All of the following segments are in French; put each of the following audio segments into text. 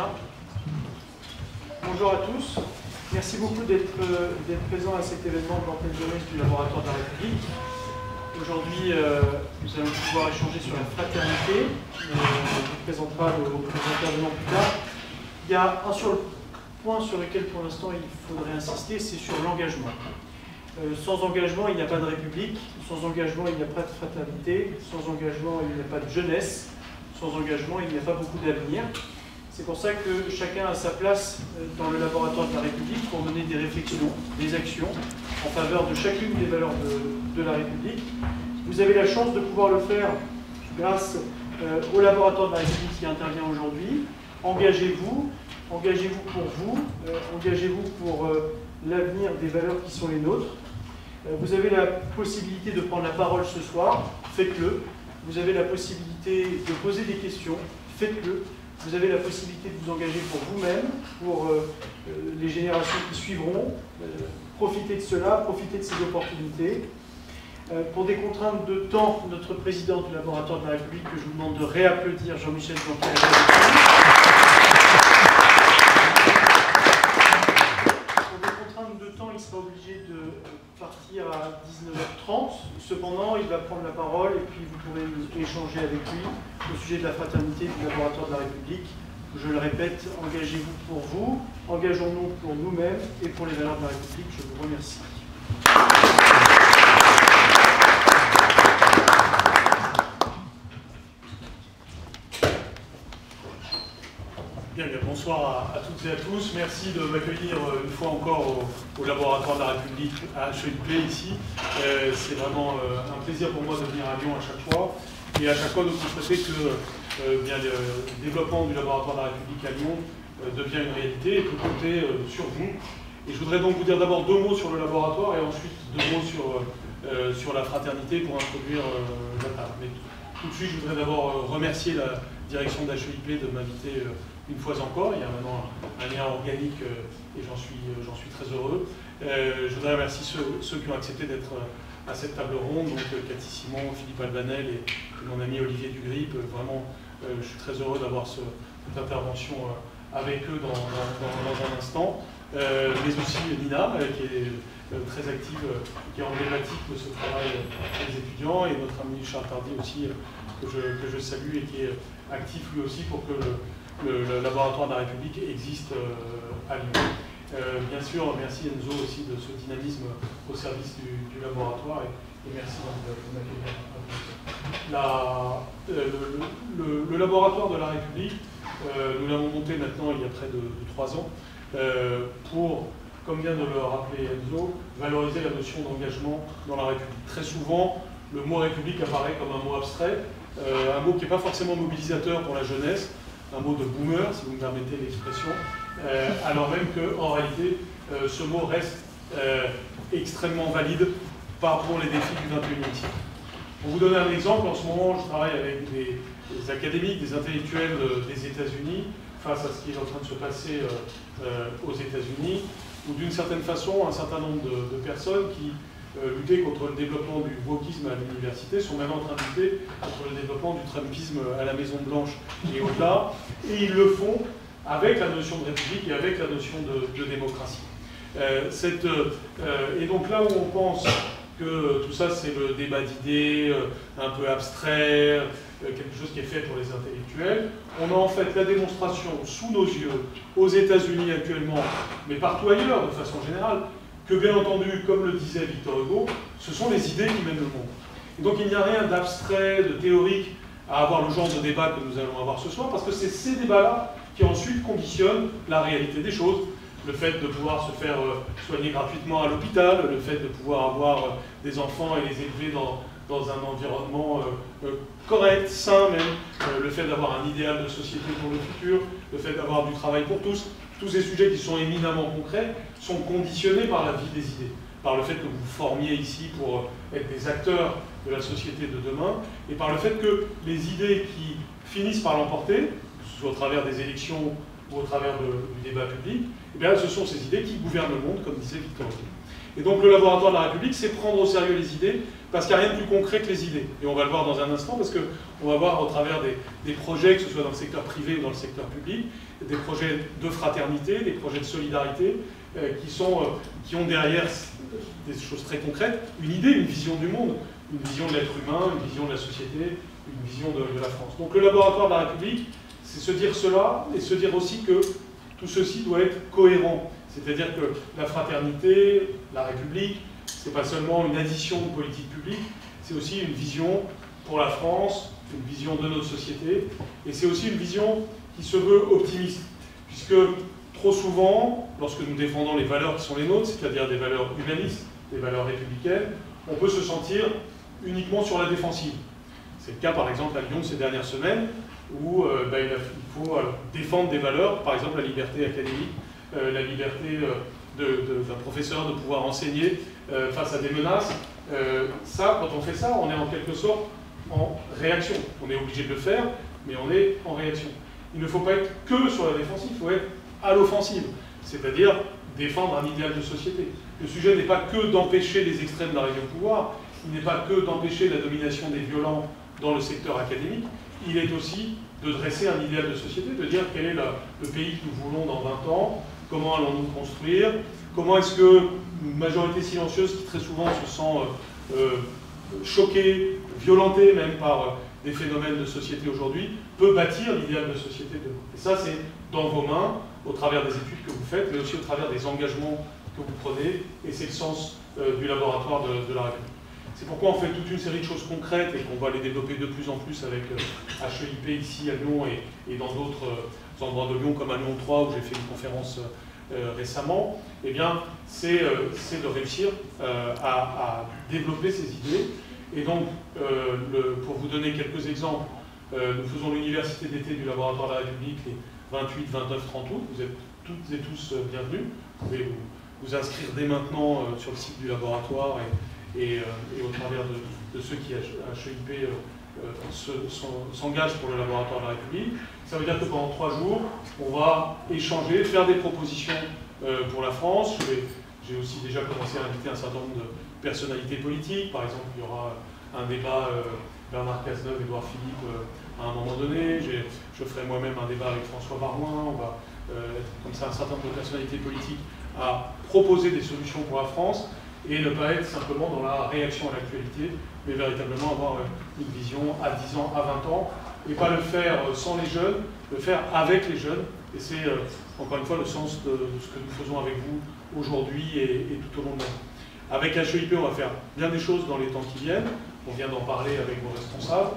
Bien. Bonjour à tous. Merci beaucoup d'être présents à cet événement de l'antenne jeunesse du Laboratoire de la République. Aujourd'hui, nous allons pouvoir échanger sur la fraternité. On vous présentera nos intervenants plus tard. Il y a un seul point sur lequel pour l'instant il faudrait insister, c'est sur l'engagement. Sans engagement, il n'y a pas de République. Sans engagement, il n'y a pas de fraternité. Sans engagement, il n'y a pas de jeunesse. Sans engagement, il n'y a pas beaucoup d'avenir. C'est pour ça que chacun a sa place dans le laboratoire de la République pour mener des réflexions, des actions en faveur de chacune des valeurs de la République. Vous avez la chance de pouvoir le faire grâce au laboratoire de la République qui intervient aujourd'hui. Engagez-vous pour vous, engagez-vous pour l'avenir des valeurs qui sont les nôtres. Vous avez la possibilité de prendre la parole ce soir, faites-le. Vous avez la possibilité de poser des questions, faites-le. Vous avez la possibilité de vous engager pour vous-même, pour les générations qui suivront. Profitez de cela, profitez de ces opportunités. Pour des contraintes de temps, notre président du laboratoire de la République, que je vous demande de réapplaudir, Jean-Michel Blanquer. Pour des contraintes de temps, il sera obligé de partir à 19h30. Cependant, il va prendre la parole et puis vous pourrez échanger avec lui au sujet de la fraternité du laboratoire de la République. Je le répète, engagez-vous pour vous, engageons-nous pour nous-mêmes et pour les valeurs de la République. Je vous remercie. Bien, bonsoir à toutes et à tous. Merci de m'accueillir une fois encore au laboratoire de la République à HEIP ici. C'est vraiment un plaisir pour moi de venir à Lyon à chaque fois. Et à chaque fois de constater que bien, le développement du laboratoire de la République à Lyon devient une réalité et peut compter sur vous. Et je voudrais donc vous dire d'abord deux mots sur le laboratoire et ensuite deux mots sur la fraternité pour introduire la table. Mais tout de suite, je voudrais d'abord remercier la direction d'HEIP de m'inviter une fois encore. Il y a maintenant un lien organique et j'en suis très heureux. Je voudrais remercier ceux qui ont accepté d'être à cette table ronde, donc Cathy Simon, Philippe Albanel et mon ami Olivier Dugrip. Vraiment, je suis très heureux d'avoir cette intervention avec eux dans un instant. Mais aussi Nina, qui est très active, qui est emblématique de ce travail des étudiants, et notre ami Charles Tardy aussi, que je salue et qui est actif lui aussi pour que le laboratoire de la République existe à Lyon. Bien sûr, merci Enzo aussi de ce dynamisme au service du laboratoire et merci de m'accueillir. Le laboratoire de la République, nous l'avons monté maintenant il y a près de 3 ans pour, comme vient de le rappeler Enzo, valoriser la notion d'engagement dans la République. Très souvent, le mot République apparaît comme un mot abstrait, un mot qui n'est pas forcément mobilisateur pour la jeunesse, un mot de boomer, si vous me permettez l'expression, alors même qu'en réalité, ce mot reste extrêmement valide pour les défis du XXIe siècle. Pour vous donner un exemple, en ce moment, je travaille avec des académiques, des intellectuels des États-Unis face à ce qui est en train de se passer aux États-Unis, où d'une certaine façon, un certain nombre de personnes qui lutter contre le développement du wokisme à l'université, sont même en train de lutter contre le développement du trumpisme à la Maison-Blanche et au-delà, et ils le font avec la notion de république et avec la notion de démocratie. Et donc là où on pense que tout ça c'est le débat d'idées, un peu abstrait, quelque chose qui est fait pour les intellectuels, on a en fait la démonstration sous nos yeux, aux États-Unis actuellement, mais partout ailleurs de façon générale, que bien entendu, comme le disait Victor Hugo, ce sont les idées qui mènent le monde. Et donc il n'y a rien d'abstrait, de théorique à avoir le genre de débat que nous allons avoir ce soir, parce que c'est ces débats-là qui ensuite conditionnent la réalité des choses. Le fait de pouvoir se faire soigner gratuitement à l'hôpital, le fait de pouvoir avoir des enfants et les élever dans un environnement correct, sain même, le fait d'avoir un idéal de société pour le futur, le fait d'avoir du travail pour tous ces sujets qui sont éminemment concrets sont conditionnés par la vie des idées, par le fait que vous formiez ici pour être des acteurs de la société de demain, et par le fait que les idées qui finissent par l'emporter, que ce soit au travers des élections ou au travers du débat public, eh bien, ce sont ces idées qui gouvernent le monde, comme disait Victor Hugo. Et donc le laboratoire de la République, c'est prendre au sérieux les idées, parce qu'il n'y a rien de plus concret que les idées. Et on va le voir dans un instant, parce qu'on va voir au travers des projets, que ce soit dans le secteur privé ou dans le secteur public, des projets de fraternité, des projets de solidarité, qui ont derrière des choses très concrètes, une idée, une vision du monde, une vision de l'être humain, une vision de la société, une vision de la France. Donc le laboratoire de la République, c'est se dire cela, et se dire aussi que tout ceci doit être cohérent. C'est-à-dire que la fraternité, la République, c'est pas seulement une addition de politique publique, c'est aussi une vision pour la France, une vision de notre société, et c'est aussi une vision qui se veut optimiste, puisque trop souvent, lorsque nous défendons les valeurs qui sont les nôtres, c'est-à-dire des valeurs humanistes, des valeurs républicaines, on peut se sentir uniquement sur la défensive. C'est le cas par exemple à Lyon ces dernières semaines, où il faut défendre des valeurs, par exemple la liberté académique, la liberté d'un professeur de pouvoir enseigner face à des menaces. Ça, quand on fait ça, on est en quelque sorte en réaction. On est obligé de le faire, mais on est en réaction. Il ne faut pas être que sur la défensive, il faut être à l'offensive, c'est-à-dire défendre un idéal de société. Le sujet n'est pas que d'empêcher les extrêmes d'arriver au pouvoir, il n'est pas que d'empêcher la domination des violents dans le secteur académique, il est aussi de dresser un idéal de société, de dire quel est le pays que nous voulons dans 20 ans, comment allons-nous le construire, comment est-ce qu'une majorité silencieuse qui très souvent se sent choquée, violentée même par des phénomènes de société aujourd'hui, peut bâtir l'idéal de société demain. Et ça, c'est dans vos mains, au travers des études que vous faites, mais aussi au travers des engagements que vous prenez, et c'est le sens du laboratoire de la République. C'est pourquoi on fait toute une série de choses concrètes et qu'on va les développer de plus en plus avec HEIP ici à Lyon et dans d'autres endroits de Lyon comme à Lyon 3 où j'ai fait une conférence récemment. Eh bien, c'est de réussir à développer ces idées. Et donc, pour vous donner quelques exemples, nous faisons l'université d'été du laboratoire de la République les 28, 29, 30 août. Vous êtes toutes et tous bienvenus. Vous pouvez vous inscrire dès maintenant sur le site du laboratoire et au travers de ceux qui, à HEIP, s'engagent pour le laboratoire de la République. Ça veut dire que pendant 3 jours, on va échanger, faire des propositions pour la France. J'ai aussi déjà commencé à inviter un certain nombre de personnalités politiques. Par exemple, il y aura un débat Bernard Cazeneuve, Édouard Philippe à un moment donné. Je ferai moi-même un débat avec François Baroin. On va être comme ça un certain nombre de personnalités politiques à proposer des solutions pour la France et ne pas être simplement dans la réaction à l'actualité, mais véritablement avoir une vision à 10 ans, à 20 ans, et pas le faire sans les jeunes, le faire avec les jeunes. Et c'est encore une fois le sens de ce que nous faisons avec vous aujourd'hui et tout au long de l'année. Avec HEIP, on va faire bien des choses dans les temps qui viennent. On vient d'en parler avec vos responsables,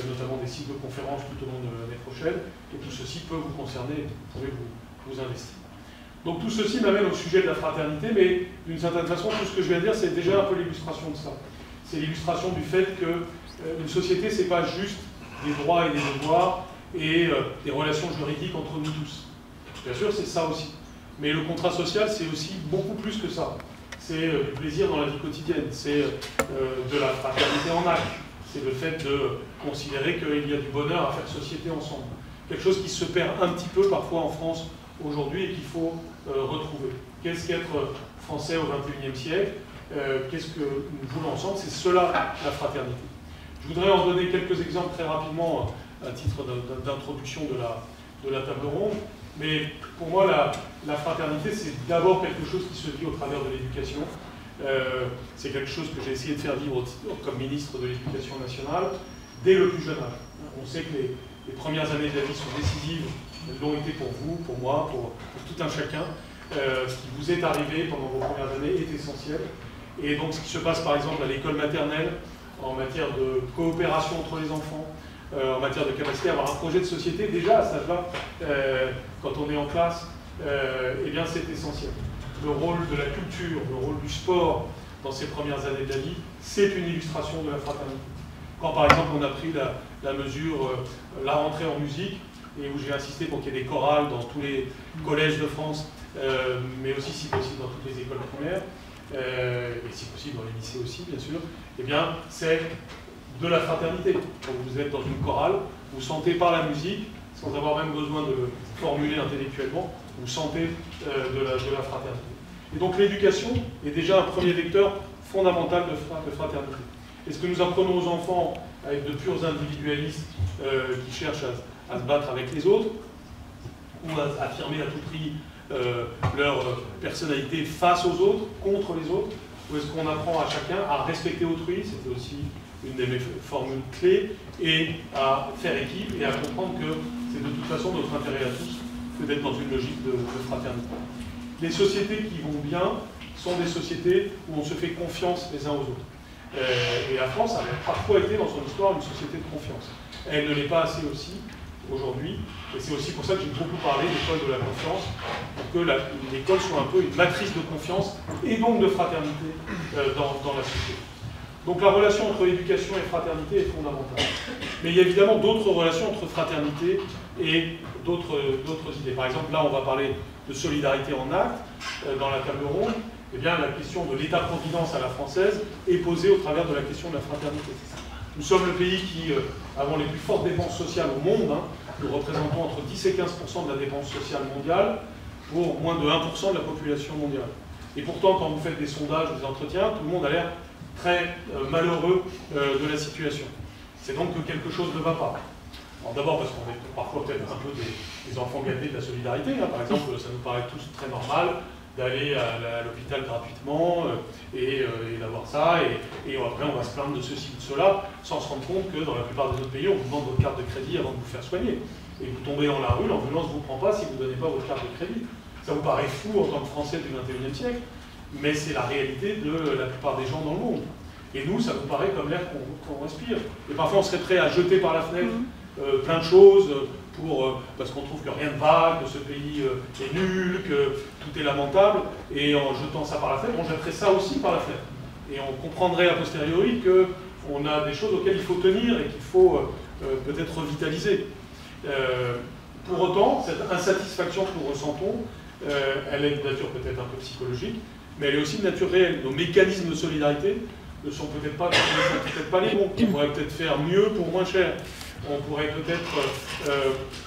notamment des cycles de conférences tout au long de l'année prochaine. Et tout ceci peut vous concerner, vous pouvez vous investir. Donc tout ceci m'amène au sujet de la fraternité, mais d'une certaine façon, tout ce que je viens de dire, c'est déjà un peu l'illustration de ça. C'est l'illustration du fait qu'une société, c'est pas juste des droits et des devoirs et des relations juridiques entre nous tous. Bien sûr, c'est ça aussi. Mais le contrat social, c'est aussi beaucoup plus que ça. C'est du plaisir dans la vie quotidienne, c'est de la fraternité en acte, c'est le fait de considérer qu'il y a du bonheur à faire société ensemble. Quelque chose qui se perd un petit peu parfois en France aujourd'hui et qu'il faut retrouver. Qu'est-ce qu'être français au XXIe siècle? Qu'est-ce que nous voulons ensemble? C'est cela, la fraternité. Je voudrais en donner quelques exemples très rapidement à titre d'introduction de la table ronde. Mais pour moi, la fraternité, c'est d'abord quelque chose qui se vit au travers de l'éducation. C'est quelque chose que j'ai essayé de faire vivre comme ministre de l'Éducation nationale dès le plus jeune âge. On sait que les premières années de la vie sont décisives. Elles l'ont été pour vous, pour moi, pour tout un chacun. Ce qui vous est arrivé pendant vos premières années est essentiel. Et donc ce qui se passe par exemple à l'école maternelle, en matière de coopération entre les enfants, en matière de capacité à avoir un projet de société, déjà à cet âge-là, quand on est en classe, eh bien c'est essentiel. Le rôle de la culture, le rôle du sport dans ces premières années de la vie, c'est une illustration de la fraternité. Quand par exemple on a pris la mesure, la rentrée en musique, et où j'ai insisté pour qu'il y ait des chorales dans tous les collèges de France, mais aussi si possible dans toutes les écoles primaires, et si possible dans les lycées aussi bien sûr, eh bien c'est de la fraternité. Quand vous êtes dans une chorale, vous sentez par la musique, sans avoir même besoin de le formuler intellectuellement, vous sentez de la fraternité. Et donc l'éducation est déjà un premier vecteur fondamental de fraternité. Et ce que nous apprenons aux enfants à être de purs individualistes qui cherchent à se battre avec les autres, ou à affirmer à tout prix leur personnalité face aux autres, contre les autres, ou est-ce qu'on apprend à chacun à respecter autrui, c'était aussi une de mes formules clés, et à faire équipe et à comprendre que c'est de toute façon notre intérêt à tous que d'être dans une logique de fraternité. Les sociétés qui vont bien sont des sociétés où on se fait confiance les uns aux autres. Et la France a parfois été dans son histoire une société de confiance. Elle ne l'est pas assez aussi aujourd'hui, et c'est aussi pour ça que j'ai beaucoup parlé d'école de la confiance, pour que l'école soit un peu une matrice de confiance et donc de fraternité dans la société. Donc la relation entre éducation et fraternité est fondamentale. Mais il y a évidemment d'autres relations entre fraternité et d'autres idées. Par exemple, là on va parler de solidarité en actes dans la table ronde. Eh bien, la question de l'État-providence à la française est posée au travers de la question de la fraternité. Nous sommes le pays qui avons les plus fortes dépenses sociales au monde. Nous représentons entre 10 et 15% de la dépense sociale mondiale pour moins de 1% de la population mondiale. Et pourtant, quand vous faites des sondages, des entretiens, tout le monde a l'air très malheureux de la situation. C'est donc que quelque chose ne va pas. D'abord parce qu'on est parfois peut-être un peu des enfants gâtés de la solidarité. Par exemple, ça nous paraît tous très normal d'aller à l'hôpital gratuitement et d'avoir ça, et après on va se plaindre de ceci ou de cela, sans se rendre compte que dans la plupart des autres pays, on vous demande votre carte de crédit avant de vous faire soigner. Et vous tombez dans la rue, l'ambulance ne vous prend pas si vous ne donnez pas votre carte de crédit. Ça vous paraît fou en tant que Français du XXIe siècle, mais c'est la réalité de la plupart des gens dans le monde. Et nous, ça nous paraît comme l'air qu'on respire. Et parfois, on serait prêt à jeter par la fenêtre plein de choses, parce qu'on trouve que rien ne va, que ce pays est nul, que tout est lamentable, et en jetant ça par la fenêtre, on jetterait ça aussi par la fenêtre. Et on comprendrait a posteriori qu'on a des choses auxquelles il faut tenir et qu'il faut peut-être revitaliser. Pour autant, cette insatisfaction que nous ressentons, elle est de nature peut-être un peu psychologique, mais elle est aussi de nature réelle. Nos mécanismes de solidarité ne sont peut-être pas les bons. On pourrait peut-être faire mieux pour moins cher. On pourrait peut-être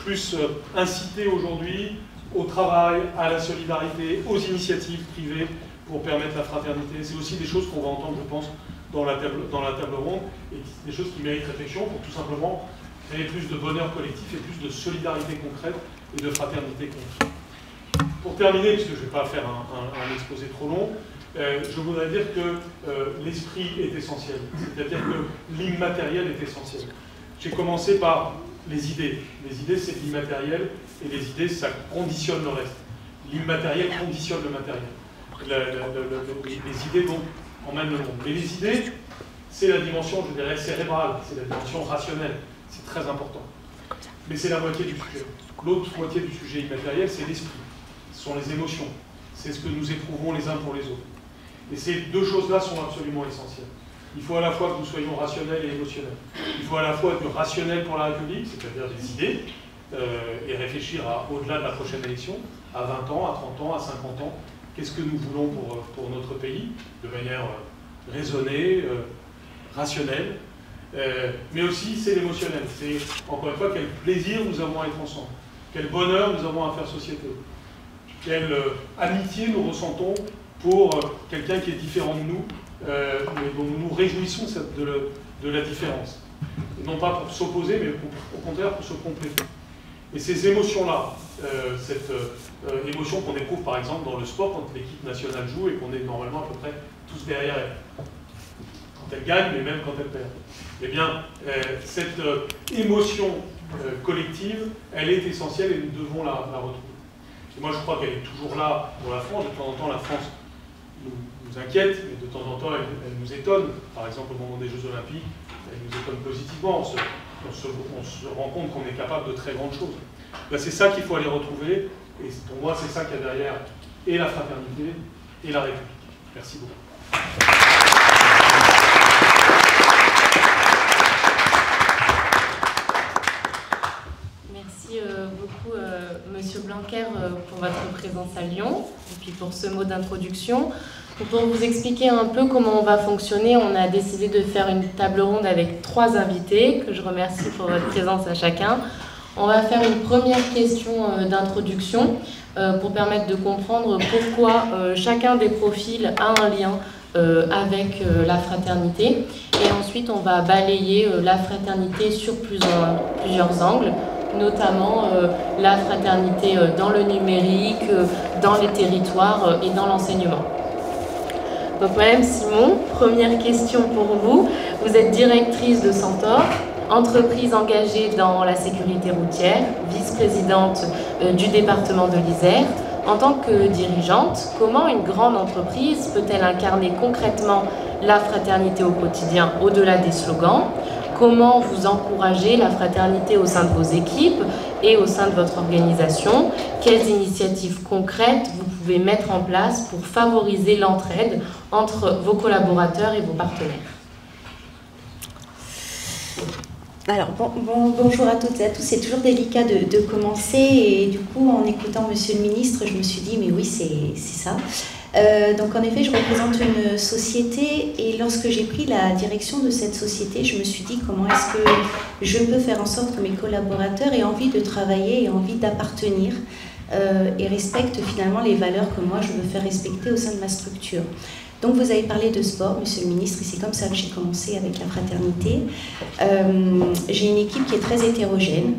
plus inciter aujourd'hui au travail, à la solidarité, aux initiatives privées pour permettre la fraternité. C'est aussi des choses qu'on va entendre, je pense, dans la table ronde, et des choses qui méritent réflexion pour tout simplement créer plus de bonheur collectif et plus de solidarité concrète et de fraternité concrète. Pour terminer, puisque je ne vais pas faire un exposé trop long, je voudrais dire que l'esprit est essentiel, c'est-à-dire que l'immatériel est essentiel. J'ai commencé par les idées. Les idées, c'est l'immatériel, et les idées, ça conditionne le reste. L'immatériel conditionne le matériel. Les idées, donc, emmènent le monde. Mais les idées, c'est la dimension, je dirais, cérébrale, c'est la dimension rationnelle. C'est très important. Mais c'est la moitié du sujet. L'autre moitié du sujet immatériel, c'est l'esprit. Ce sont les émotions. C'est ce que nous éprouvons les uns pour les autres. Et ces deux choses-là sont absolument essentielles. Il faut à la fois que nous soyons rationnels et émotionnels. Il faut à la fois être rationnel pour la République, c'est-à-dire des idées, et réfléchir au-delà de la prochaine élection, à 20 ans, à 30 ans, à 50 ans, qu'est-ce que nous voulons pour notre pays, de manière raisonnée, rationnelle, mais aussi c'est l'émotionnel. C'est, encore une fois, quel plaisir nous avons à être ensemble, quel bonheur nous avons à faire société, quelle amitié nous ressentons pour quelqu'un qui est différent de nous, mais dont nous nous réjouissons de la différence. Et non pas pour s'opposer, mais au contraire pour se compléter. Et ces émotions-là, cette émotion qu'on éprouve par exemple dans le sport quand l'équipe nationale joue et qu'on est normalement à peu près tous derrière elle, quand elle gagne, mais même quand elle perd. Eh bien, cette émotion collective, elle est essentielle et nous devons la retrouver. Et moi je crois qu'elle est toujours là pour la France. De temps en temps, la France nous inquiète, mais de temps en temps, elle nous étonne. Par exemple, au moment des Jeux Olympiques, elle nous étonne positivement. On se rend compte qu'on est capable de très grandes choses. Ben, c'est ça qu'il faut aller retrouver, et pour moi, c'est ça qu'il y a derrière et la fraternité et la République. Merci beaucoup. Merci beaucoup, Monsieur Blanquer, pour votre présence à Lyon, et puis pour ce mot d'introduction. Pour vous expliquer un peu comment on va fonctionner, on a décidé de faire une table ronde avec 3 invités, que je remercie pour votre présence à chacun. On va faire une première question d'introduction pour permettre de comprendre pourquoi chacun des profils a un lien avec la fraternité. Et ensuite, on va balayer la fraternité sur plusieurs angles, notamment la fraternité dans le numérique, dans les territoires et dans l'enseignement. Donc Madame Simon, première question pour vous. Vous êtes directrice de Centaure, entreprise engagée dans la sécurité routière, vice-présidente du département de l'Isère. En tant que dirigeante, comment une grande entreprise peut-elle incarner concrètement la fraternité au quotidien, au-delà des slogans? Comment vous encouragez la fraternité au sein de vos équipes et au sein de votre organisation? Quelles initiatives concrètes vous pouvez mettre en place pour favoriser l'entraide entre vos collaborateurs et vos partenaires? Alors, bonjour à toutes et à tous. C'est toujours délicat de commencer et du coup, en écoutant Monsieur le Ministre, je me suis dit, mais oui, c'est ça. Donc en effet, je représente une société et lorsque j'ai pris la direction de cette société, je me suis dit comment est-ce que je peux faire en sorte que mes collaborateurs aient envie de travailler et envie d'appartenir et respectent finalement les valeurs que moi je veux faire respecter au sein de ma structure. Donc vous avez parlé de sport, Monsieur le Ministre, et c'est comme ça que j'ai commencé avec la fraternité. J'ai une équipe qui est très hétérogène,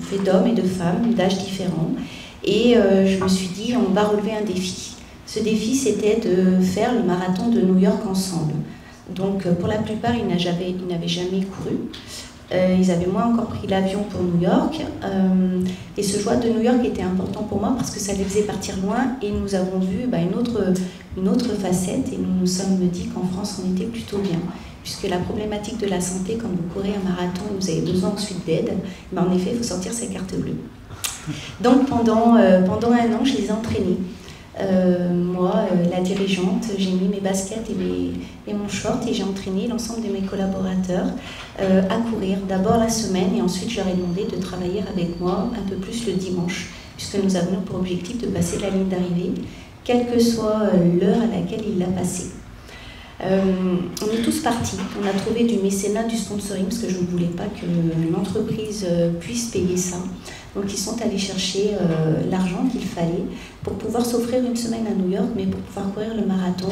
fait d'hommes et de femmes, d'âges différents, et je me suis dit on va relever un défi. Ce défi, c'était de faire le marathon de New York ensemble. Donc, pour la plupart, ils n'avaient jamais couru. Ils avaient moins encore pris l'avion pour New York. Et ce choix de New York était important pour moi parce que ça les faisait partir loin. Et nous avons vu une autre facette. Et nous nous sommes dit qu'en France, on était plutôt bien. Puisque la problématique de la santé, quand vous courez un marathon et vous avez besoin ensuite d'aide, en effet, il faut sortir sa carte bleue. Donc, pendant un an, je les ai entraînés. Moi, la dirigeante, j'ai mis mes baskets et mon short et j'ai entraîné l'ensemble de mes collaborateurs à courir d'abord la semaine et ensuite je leur ai demandé de travailler avec moi un peu plus le dimanche puisque nous avions pour objectif de passer la ligne d'arrivée quelle que soit l'heure à laquelle il l'a passé. On est tous partis, on a trouvé du mécénat, du sponsoring parce que je ne voulais pas que l'entreprise puisse payer ça. Donc ils sont allés chercher l'argent qu'il fallait pour pouvoir s'offrir une semaine à New York, mais pour pouvoir courir le marathon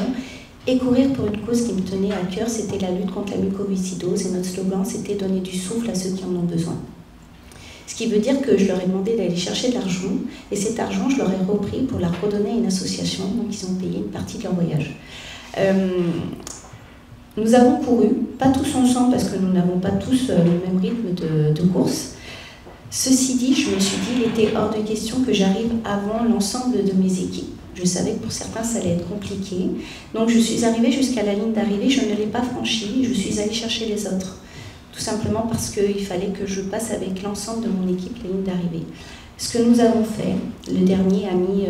et courir pour une cause qui me tenait à cœur, c'était la lutte contre la mucoviscidose et notre slogan c'était donner du souffle à ceux qui en ont besoin. Ce qui veut dire que je leur ai demandé d'aller chercher de l'argent et cet argent je leur ai repris pour la redonner à une association, donc ils ont payé une partie de leur voyage. Nous avons couru, pas tous ensemble parce que nous n'avons pas tous le même rythme de course. Ceci dit, je me suis dit qu'il était hors de question que j'arrive avant l'ensemble de mes équipes. Je savais que pour certains, ça allait être compliqué. Donc, je suis arrivée jusqu'à la ligne d'arrivée, je ne l'ai pas franchie, je suis allée chercher les autres. Tout simplement parce qu'il fallait que je passe avec l'ensemble de mon équipe la ligne d'arrivée. Ce que nous avons fait, le dernier a mis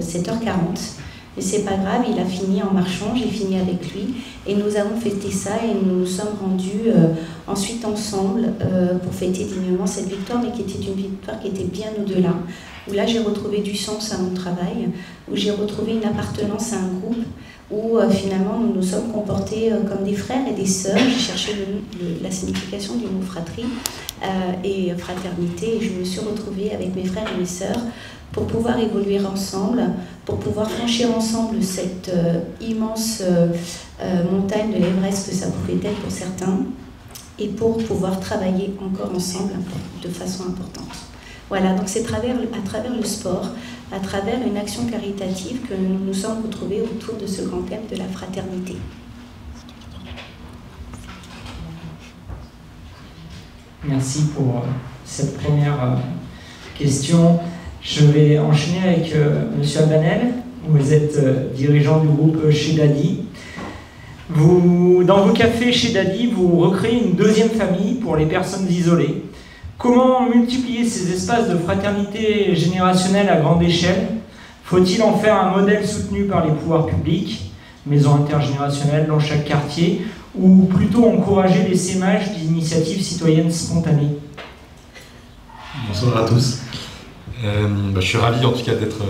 7h40. Mais c'est pas grave, il a fini en marchant, j'ai fini avec lui et nous avons fêté ça et nous nous sommes rendus ensuite ensemble pour fêter dignement cette victoire, mais qui était une victoire qui était bien au-delà, où là j'ai retrouvé du sens à mon travail, où j'ai retrouvé une appartenance à un groupe, où finalement nous nous sommes comportés comme des frères et des sœurs. J'ai cherché la signification du mot fratrie et fraternité et je me suis retrouvée avec mes frères et mes sœurs pour pouvoir évoluer ensemble, pour pouvoir franchir ensemble cette immense montagne de l'Everest que ça pouvait être pour certains, et pour pouvoir travailler encore ensemble de façon importante. Voilà, donc c'est à travers le sport, à travers une action caritative que nous nous sommes retrouvés autour de ce grand thème de la fraternité. Merci pour cette première question. Je vais enchaîner avec Monsieur Abanel. Vous êtes dirigeant du groupe Chez Daddy. Dans vos cafés Chez Daddy, vous recréez une deuxième famille pour les personnes isolées. Comment multiplier ces espaces de fraternité générationnelle à grande échelle? Faut-il en faire un modèle soutenu par les pouvoirs publics, maisons intergénérationnelles dans chaque quartier, ou plutôt encourager l'essaimage d'initiatives citoyennes spontanées? Bonsoir à tous. Je suis ravi en tout cas d'être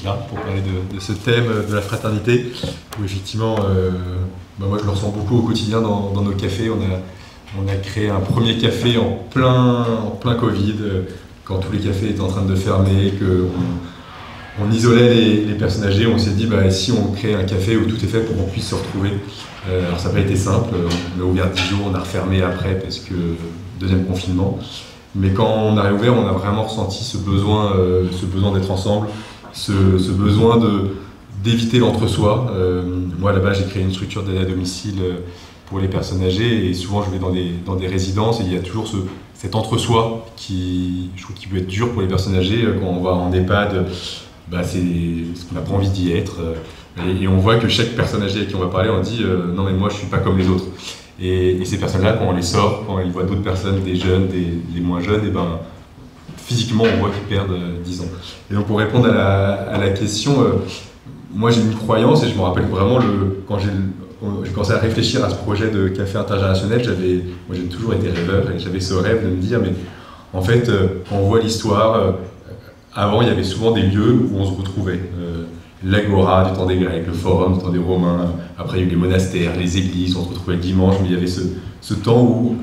là pour parler de ce thème de la fraternité où effectivement moi je le ressens beaucoup au quotidien dans nos cafés. On a créé un premier café en plein Covid quand tous les cafés étaient en train de fermer, on isolait les personnes âgées, on s'est dit si on crée un café où tout est fait pour qu'on puisse se retrouver. Alors ça n'a pas été simple, on a ouvert 10 jours, on a refermé après parce que deuxième confinement. Mais quand on a réouvert, on a vraiment ressenti ce besoin d'être ensemble, ce besoin d'éviter l'entre-soi. Moi là-bas j'ai créé une structure d'aide à domicile pour les personnes âgées et souvent je vais dans des résidences et il y a toujours cet entre-soi qui peut être dur pour les personnes âgées quand on va en EHPAD. C'est ce qu'on n'a pas envie d'y être. Et on voit que chaque personne âgée avec qui on va parler, on dit non mais moi je suis pas comme les autres. Et ces personnes-là, quand on les sort, quand ils voient d'autres personnes, des jeunes, des moins jeunes, et physiquement on voit qu'ils perdent 10 ans. Et donc pour répondre à la question, moi j'ai une croyance et je me rappelle vraiment quand j'ai commencé à réfléchir à ce projet de café intergénérationnel, moi j'ai toujours été rêveur et j'avais ce rêve de me dire mais en fait quand on voit l'histoire, avant il y avait souvent des lieux où on se retrouvait. L'agora du temps des Grecs, le forum du temps des Romains, après il y a eu les monastères, les églises, on se retrouvait le dimanche, mais il y avait ce temps où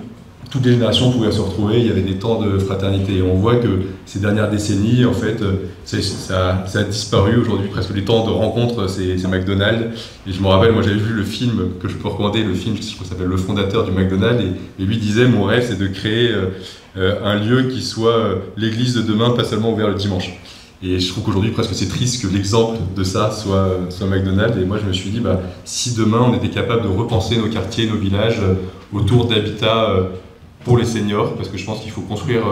toutes les générations pouvaient se retrouver, il y avait des temps de fraternité. Et on voit que ces dernières décennies, en fait, ça a disparu. Aujourd'hui, presque les temps de rencontre, c'est McDonald's. Et je me rappelle, moi j'avais vu le film que je peux recommander, le film qui s'appelle Le fondateur du McDonald's, et lui disait, mon rêve c'est de créer un lieu qui soit l'église de demain, pas seulement ouvert le dimanche. Et je trouve qu'aujourd'hui, presque c'est triste que l'exemple de ça soit McDonald's. Et moi, je me suis dit, si demain, on était capable de repenser nos quartiers, nos villages autour d'habitats pour les seniors, parce que je pense qu'il faut construire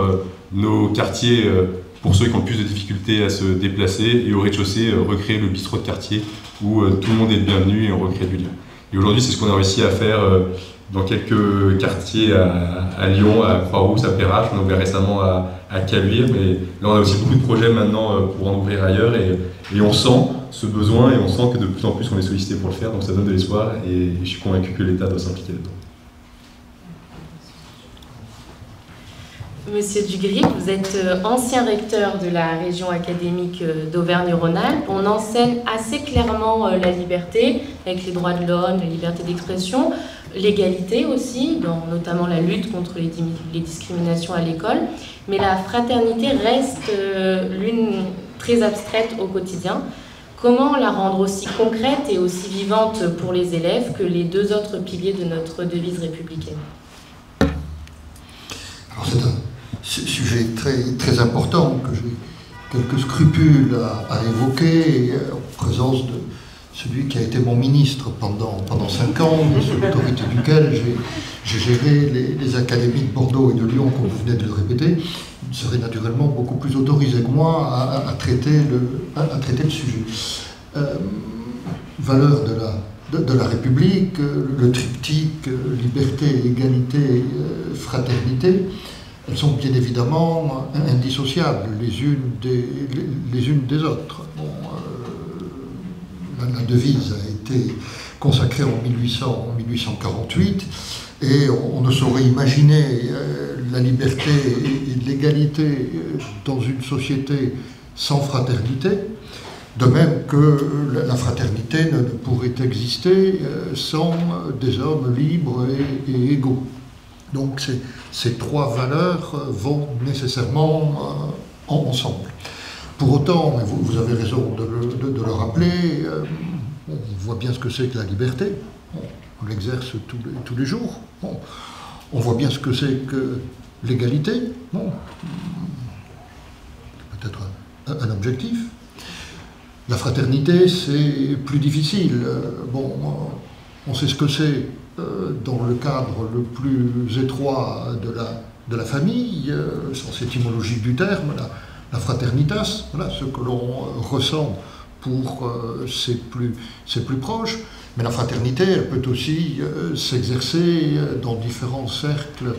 nos quartiers pour ceux qui ont le plus de difficultés à se déplacer, et au rez-de-chaussée, recréer le bistrot de quartier où tout le monde est le bienvenu et on recrée du lien. Et aujourd'hui, c'est ce qu'on a réussi à faire dans quelques quartiers à Lyon, à Croix-Rousse, à Perrache. On a ouvert récemment à Caluire, mais là on a aussi beaucoup de projets maintenant pour en ouvrir ailleurs et on sent ce besoin et on sent que de plus en plus on est sollicité pour le faire, donc ça donne de l'espoir et je suis convaincu que l'État doit s'impliquer là-dedans. Monsieur Dugrip, vous êtes ancien recteur de la région académique d'Auvergne-Rhône-Alpes. On enseigne assez clairement la liberté, avec les droits de l'homme, la liberté d'expression, l'égalité aussi, dans notamment la lutte contre les discriminations à l'école. Mais la fraternité reste l'une très abstraite au quotidien. Comment la rendre aussi concrète et aussi vivante pour les élèves que les deux autres piliers de notre devise républicaine? Alors c'est un sujet très, très important que j'ai quelques scrupules à évoquer en présence de celui qui a été mon ministre pendant 5 ans, sous l'autorité duquel j'ai géré les académies de Bordeaux et de Lyon, comme vous venez de le répéter. Il serait naturellement beaucoup plus autorisé que moi à traiter le sujet. Valeurs de la République, le triptyque liberté, égalité, fraternité, elles sont bien évidemment indissociables les unes des autres. Bon, la devise a été consacrée en 1848 et on ne saurait imaginer la liberté et l'égalité dans une société sans fraternité, de même que la fraternité ne pourrait exister sans des hommes libres et égaux. Donc ces trois valeurs vont nécessairement ensemble. Pour autant, et vous avez raison de le rappeler, on voit bien ce que c'est que la liberté, on l'exerce tous les jours, on voit bien ce que c'est que l'égalité, peut-être un objectif. La fraternité, c'est plus difficile. On sait ce que c'est dans le cadre le plus étroit de la famille, sans étymologie du terme, la fraternitas, voilà ce que l'on ressent pour ses plus proches. Mais la fraternité, elle peut aussi s'exercer dans différents cercles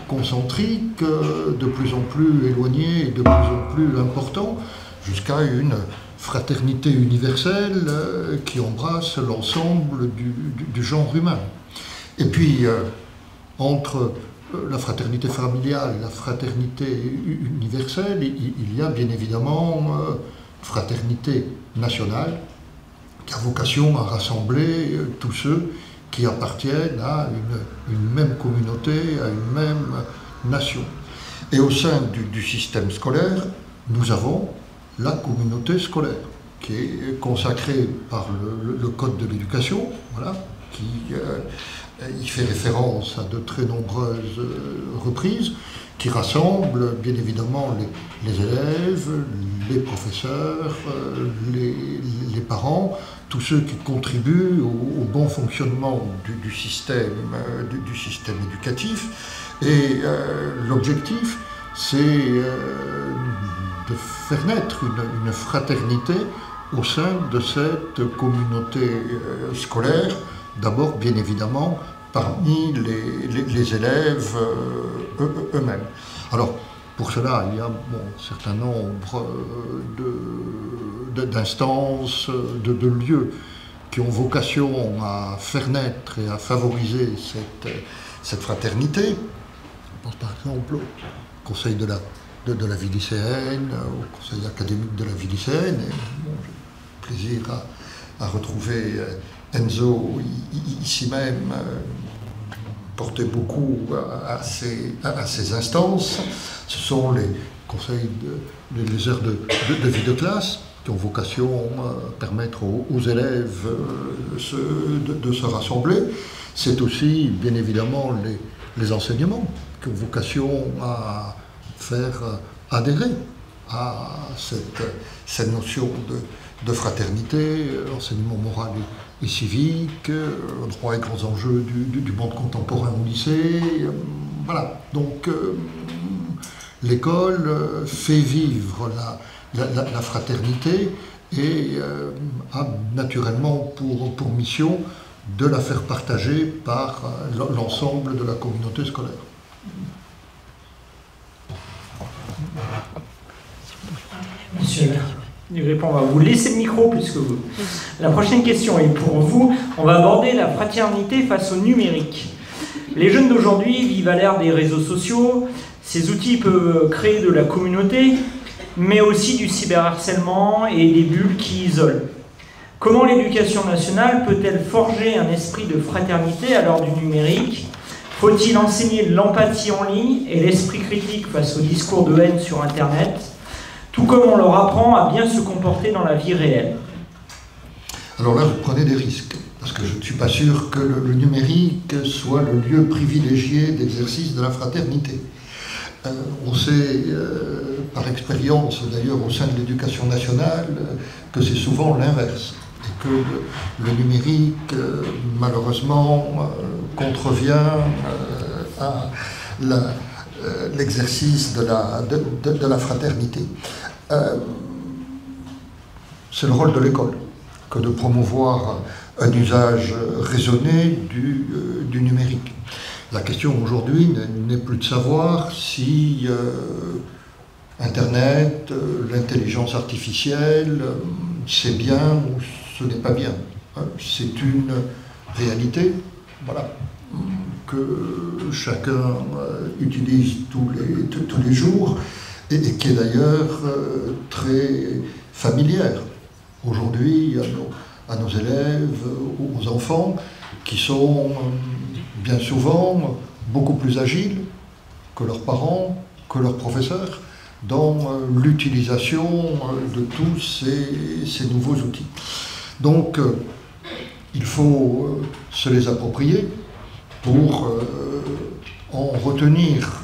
concentriques, de plus en plus éloignés et de plus en plus importants, jusqu'à une fraternité universelle qui embrasse l'ensemble du genre humain. Et puis, entre la fraternité familiale et la fraternité universelle, il y a bien évidemment fraternité nationale qui a vocation à rassembler tous ceux qui appartiennent à une même communauté, à une même nation. Et au sein du système scolaire, nous avons la communauté scolaire. qui est consacré par le Code de l'éducation, voilà, qui y fait référence à de très nombreuses reprises, qui rassemble bien évidemment les élèves, les professeurs, les parents, tous ceux qui contribuent au bon fonctionnement du système éducatif. Et l'objectif, c'est de faire naître une fraternité au sein de cette communauté scolaire, d'abord bien évidemment parmi les élèves eux-mêmes. Alors, pour cela, il y a un certain nombre d'instances, de lieux qui ont vocation à faire naître et à favoriser cette fraternité. Je pense par exemple au conseil de la vie lycéenne, au conseil académique de la vie lycéenne. Et, j'ai plaisir à retrouver Enzo ici même, portait beaucoup à ces instances. Ce sont les conseils, les heures de vie de classe qui ont vocation à permettre aux élèves de se rassembler. C'est aussi, bien évidemment, les enseignements qui ont vocation à faire adhérer à cette notion de fraternité, enseignement moral et civique, droit et grands enjeux du monde contemporain au lycée. Voilà. Donc, l'école fait vivre la fraternité et a naturellement pour mission de la faire partager par l'ensemble de la communauté scolaire. Monsieur Dugrépon, on va vous laisser le micro puisque la prochaine question est pour vous. On va aborder la fraternité face au numérique. Les jeunes d'aujourd'hui vivent à l'ère des réseaux sociaux. Ces outils peuvent créer de la communauté, mais aussi du cyberharcèlement et des bulles qui isolent. Comment l'éducation nationale peut-elle forger un esprit de fraternité à l'heure du numérique? Faut-il enseigner l'empathie en ligne et l'esprit critique face aux discours de haine sur Internet, tout comme on leur apprend à bien se comporter dans la vie réelle? Alors là, vous prenez des risques, parce que je ne suis pas sûr que le numérique soit le lieu privilégié d'exercice de la fraternité. On sait par expérience, d'ailleurs au sein de l'éducation nationale, que c'est souvent l'inverse, et que le numérique, malheureusement, contrevient à l'exercice de la fraternité. C'est le rôle de l'école que de promouvoir un usage raisonné du numérique. La question aujourd'hui n'est plus de savoir si Internet, l'intelligence artificielle, c'est bien ou ce n'est pas bien. C'est une réalité, voilà, que chacun utilise tous les jours et qui est d'ailleurs très familière aujourd'hui à nos élèves, aux enfants, qui sont bien souvent beaucoup plus agiles que leurs parents, que leurs professeurs, dans l'utilisation de tous ces nouveaux outils. Donc, il faut se les approprier pour en retenir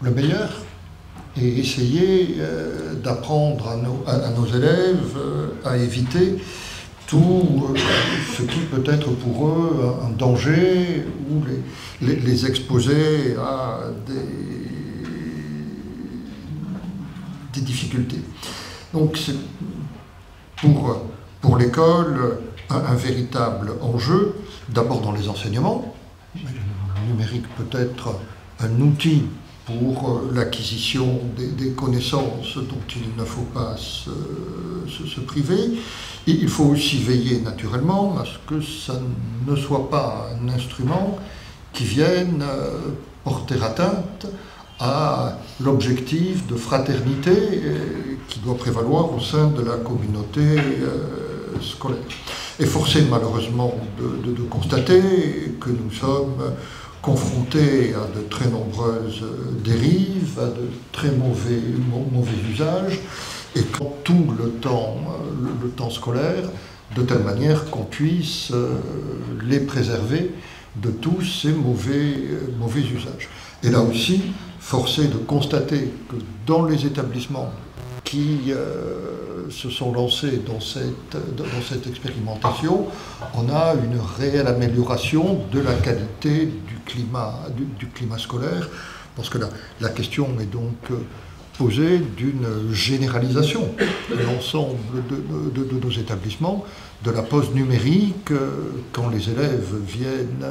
le meilleur et essayer d'apprendre à nos élèves à éviter tout ce qui peut être pour eux un danger ou les exposer à des difficultés. Donc c'est pour l'école un véritable enjeu, d'abord dans les enseignements. Le numérique peut être un outil pour l'acquisition des connaissances dont il ne faut pas se priver. Et il faut aussi veiller naturellement à ce que ça ne soit pas un instrument qui vienne porter atteinte à l'objectif de fraternité qui doit prévaloir au sein de la communauté scolaire. Et forcé malheureusement de constater que nous sommes confrontés à de très nombreuses dérives, à de très mauvais usages, et tout le temps scolaire, de telle manière qu'on puisse les préserver de tous ces mauvais usages. Et là aussi, force est de constater que dans les établissements qui se sont lancés dans cette expérimentation, on a une réelle amélioration de la qualité du climat scolaire, parce que la question est donc posée d'une généralisation de l'ensemble de nos établissements, de la pause numérique, quand les élèves viennent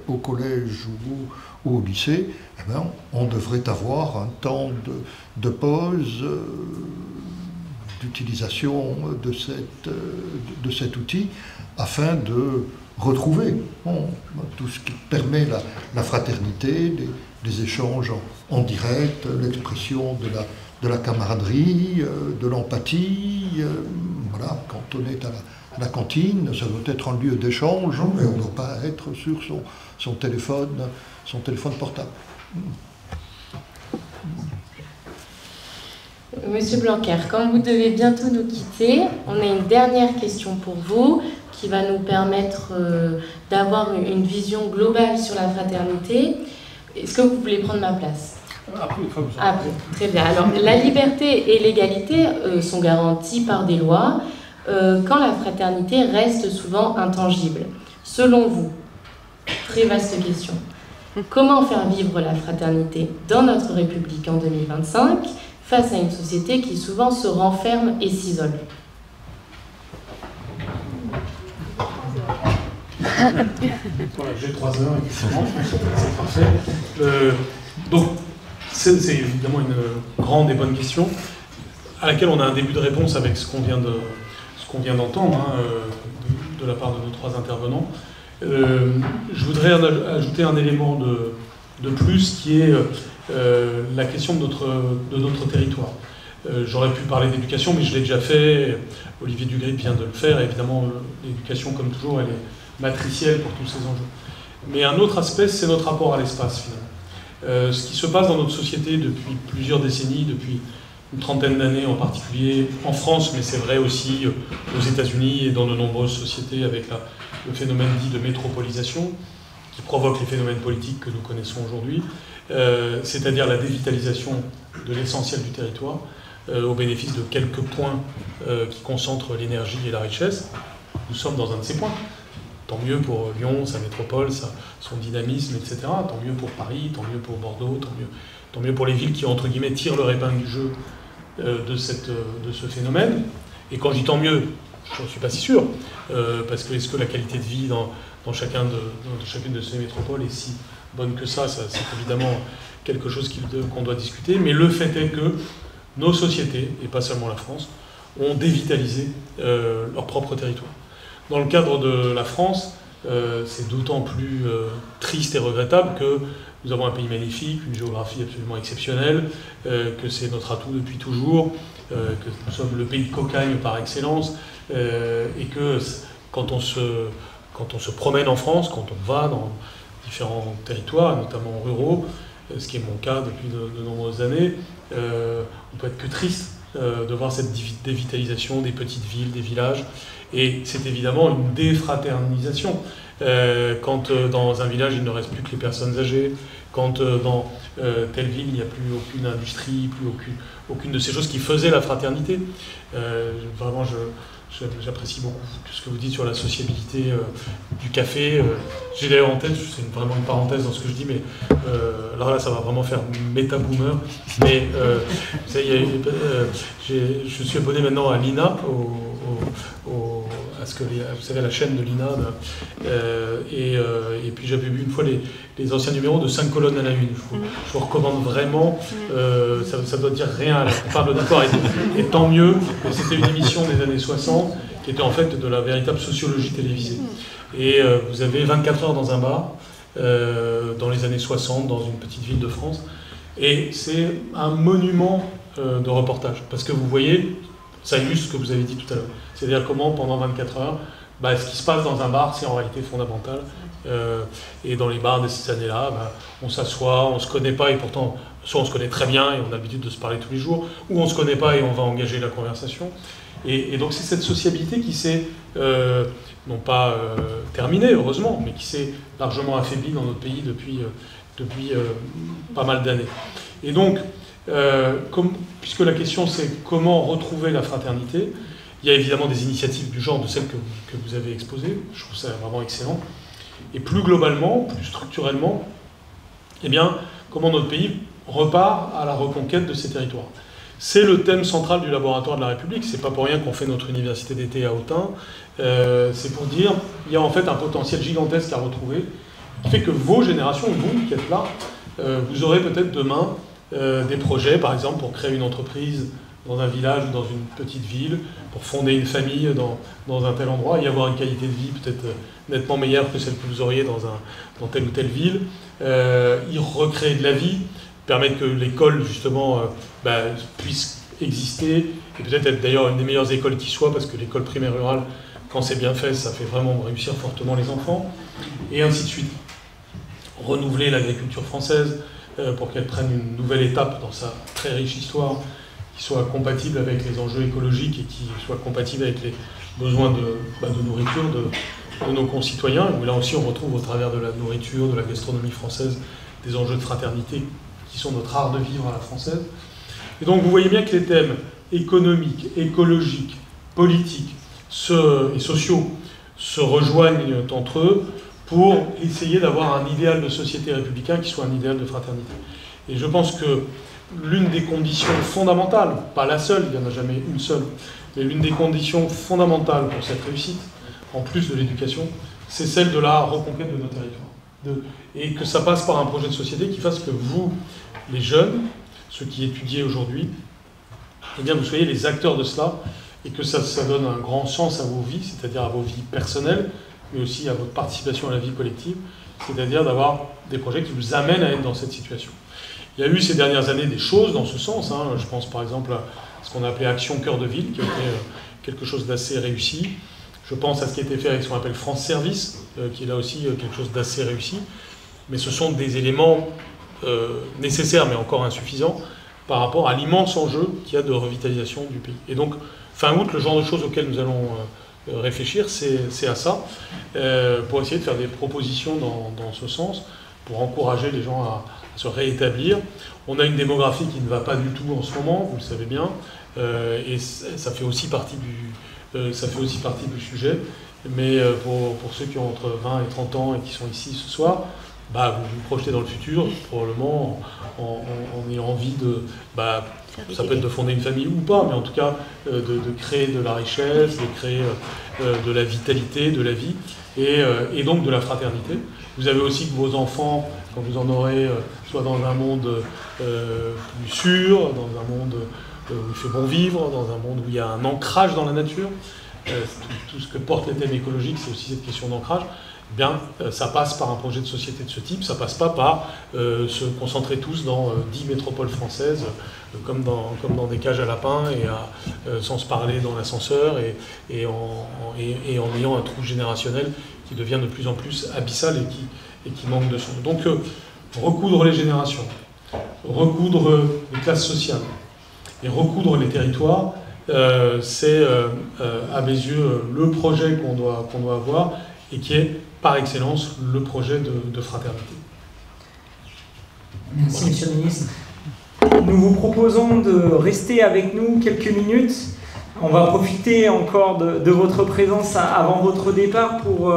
au collège ou au lycée, eh bien, on devrait avoir un temps de pause, d'utilisation de cet outil, afin de retrouver tout ce qui permet la fraternité, les échanges en direct, l'expression de la camaraderie, de l'empathie. Voilà, quand on est à la cantine, ça doit être un lieu d'échange, mais on ne doit pas être sur son téléphone portable. Monsieur Blanquer, comme vous devez bientôt nous quitter, on a une dernière question pour vous qui va nous permettre d'avoir une vision globale sur la fraternité. Est-ce que vous voulez prendre ma place ? Après, très bien. Alors, la liberté et l'égalité sont garanties par des lois quand la fraternité reste souvent intangible. Selon vous, très vaste question, comment faire vivre la fraternité dans notre République en 2025 face à une société qui souvent se renferme et s'isole ? Voilà, j'ai 3 heures, effectivement, c'est parfait. Donc, c'est évidemment une grande et bonne question, à laquelle on a un début de réponse avec ce qu'on vient d'entendre de la part de nos 3 intervenants. Je voudrais ajouter un élément de plus qui est la question de notre territoire. J'aurais pu parler d'éducation, mais je l'ai déjà fait. Olivier Dugrip vient de le faire. Et évidemment, l'éducation, comme toujours, elle est matricielle pour tous ces enjeux. Mais un autre aspect, c'est notre rapport à l'espace, finalement. Ce qui se passe dans notre société depuis plusieurs décennies, depuis une trentaine d'années en particulier, en France, mais c'est vrai aussi aux États-Unis et dans de nombreuses sociétés avec le phénomène dit de métropolisation, qui provoque les phénomènes politiques que nous connaissons aujourd'hui, c'est-à-dire la dévitalisation de l'essentiel du territoire, au bénéfice de quelques points qui concentrent l'énergie et la richesse. Nous sommes dans un de ces points. Tant mieux pour Lyon, sa métropole, son dynamisme, etc. Tant mieux pour Paris, tant mieux pour Bordeaux, tant mieux pour les villes qui, entre guillemets, tirent leur épingle du jeu de ce phénomène. Et quand je dis tant mieux, je n'en suis pas si sûr, parce que est-ce que la qualité de vie dans chacune de ces métropoles est si bonne que ça, c'est évidemment quelque chose qu'on doit discuter, mais le fait est que nos sociétés, et pas seulement la France, ont dévitalisé leur propre territoire. Dans le cadre de la France, c'est d'autant plus triste et regrettable que nous avons un pays magnifique, une géographie absolument exceptionnelle, que c'est notre atout depuis toujours, que nous sommes le pays de cocagne par excellence, et que quand on se promène en France, quand on va dans différents territoires, notamment ruraux, ce qui est mon cas depuis de nombreuses années, on peut être que triste de voir cette dévitalisation des petites villes, des villages, et c'est évidemment une défraternisation. Quand dans un village il ne reste plus que les personnes âgées, quand dans telle ville il n'y a plus aucune industrie, plus aucune de ces choses qui faisaient la fraternité. Vraiment, j'apprécie beaucoup tout ce que vous dites sur la sociabilité du café. J'ai d'ailleurs en tête, c'est vraiment une parenthèse dans ce que je dis, mais alors là ça va vraiment faire méta-boomer, mais je suis abonné maintenant à l'INA, à ce que vous savez, la chaîne de l'INA, et puis j'avais vu une fois les anciens numéros de 5 colonnes à la une. Je vous recommande vraiment, ça doit dire rien, on parle d'accord, et tant mieux, c'était une émission des années 60 qui était en fait de la véritable sociologie télévisée. Et vous avez 24 heures dans un bar, dans les années 60, dans une petite ville de France, et c'est un monument de reportage, parce que vous voyez, ça illustre ce que vous avez dit tout à l'heure. C'est-à-dire comment, pendant 24 heures, ce qui se passe dans un bar, c'est en réalité fondamental. Et dans les bars de ces années-là, on s'assoit, on ne se connaît pas et pourtant, soit on se connaît très bien et on a l'habitude de se parler tous les jours, ou on ne se connaît pas et on va engager la conversation. Et donc c'est cette sociabilité qui s'est, non pas terminée heureusement, mais qui s'est largement affaiblie dans notre pays depuis pas mal d'années. Et donc, puisque la question c'est comment retrouver la fraternité, il y a évidemment des initiatives du genre de celles que vous avez exposées, je trouve ça vraiment excellent. Et plus globalement, plus structurellement, eh bien, comment notre pays repart à la reconquête de ces territoires. C'est le thème central du laboratoire de la République, c'est pas pour rien qu'on fait notre université d'été à Autun, c'est pour dire qu'il y a en fait un potentiel gigantesque à retrouver, qui fait que vos générations, vous qui êtes là, vous aurez peut-être demain des projets, par exemple, pour créer une entreprise dans un village ou dans une petite ville, pour fonder une famille dans un tel endroit, et avoir une qualité de vie peut-être nettement meilleure que celle que vous auriez dans telle ou telle ville, y recréer de la vie, permettre que l'école, justement, puisse exister, et peut-être être d'ailleurs une des meilleures écoles qui soit, parce que l'école primaire rurale, quand c'est bien fait, ça fait vraiment réussir fortement les enfants, et ainsi de suite. Renouveler l'agriculture française pour qu'elle prenne une nouvelle étape dans sa très riche histoire, qui soit compatible avec les enjeux écologiques et qui soit compatible avec les besoins de nourriture de nos concitoyens. Et là aussi, on retrouve au travers de la nourriture, de la gastronomie française, des enjeux de fraternité qui sont notre art de vivre à la française. Et donc, vous voyez bien que les thèmes économiques, écologiques, politiques et sociaux se rejoignent entre eux pour essayer d'avoir un idéal de société républicain qui soit un idéal de fraternité. Et je pense que l'une des conditions fondamentales, pas la seule, il n'y en a jamais une seule, mais l'une des conditions fondamentales pour cette réussite, en plus de l'éducation, c'est celle de la reconquête de nos territoires. Et que ça passe par un projet de société qui fasse que vous, les jeunes, ceux qui étudient aujourd'hui, eh bien vous soyez les acteurs de cela, et que ça donne un grand sens à vos vies, c'est-à-dire à vos vies personnelles, mais aussi à votre participation à la vie collective, c'est-à-dire d'avoir des projets qui vous amènent à être dans cette situation. Il y a eu ces dernières années des choses dans ce sens, hein. Je pense par exemple à ce qu'on a appelé Action Cœur de Ville, qui a été quelque chose d'assez réussi. Je pense à ce qui a été fait avec ce qu'on appelle France Service, qui est là aussi quelque chose d'assez réussi. Mais ce sont des éléments nécessaires, mais encore insuffisants, par rapport à l'immense enjeu qu'il y a de revitalisation du pays. Et donc, fin août, le genre de choses auxquelles nous allons réfléchir, c'est à ça, pour essayer de faire des propositions dans ce sens, pour encourager les gens à se réétablir. On a une démographie qui ne va pas du tout en ce moment, vous le savez bien, et ça fait aussi partie du sujet. Mais pour ceux qui ont entre 20 et 30 ans et qui sont ici ce soir, vous vous projetez dans le futur, probablement en ayant envie de... ça peut être de fonder une famille ou pas, mais en tout cas de créer de la richesse, de créer de la vitalité, de la vie, et donc de la fraternité. Vous avez aussi que vos enfants, quand vous en aurez, soient dans un monde plus sûr, dans un monde où il fait bon vivre, dans un monde où il y a un ancrage dans la nature. Tout ce que portent les thèmes écologiques, c'est aussi cette question d'ancrage. Eh bien, ça passe par un projet de société de ce type, ça passe pas par se concentrer tous dans 10 métropoles françaises, comme dans des cages à lapins, et sans se parler dans l'ascenseur, et en ayant un trou générationnel qui devient de plus en plus abyssal et qui manque de son. Donc, recoudre les générations, recoudre les classes sociales, et recoudre les territoires, c'est, à mes yeux, le projet qu'on doit avoir, et qui est, par excellence, le projet de fraternité. Merci, voilà. Monsieur le ministre. Nous vous proposons de rester avec nous quelques minutes. On va profiter encore de votre présence avant votre départ pour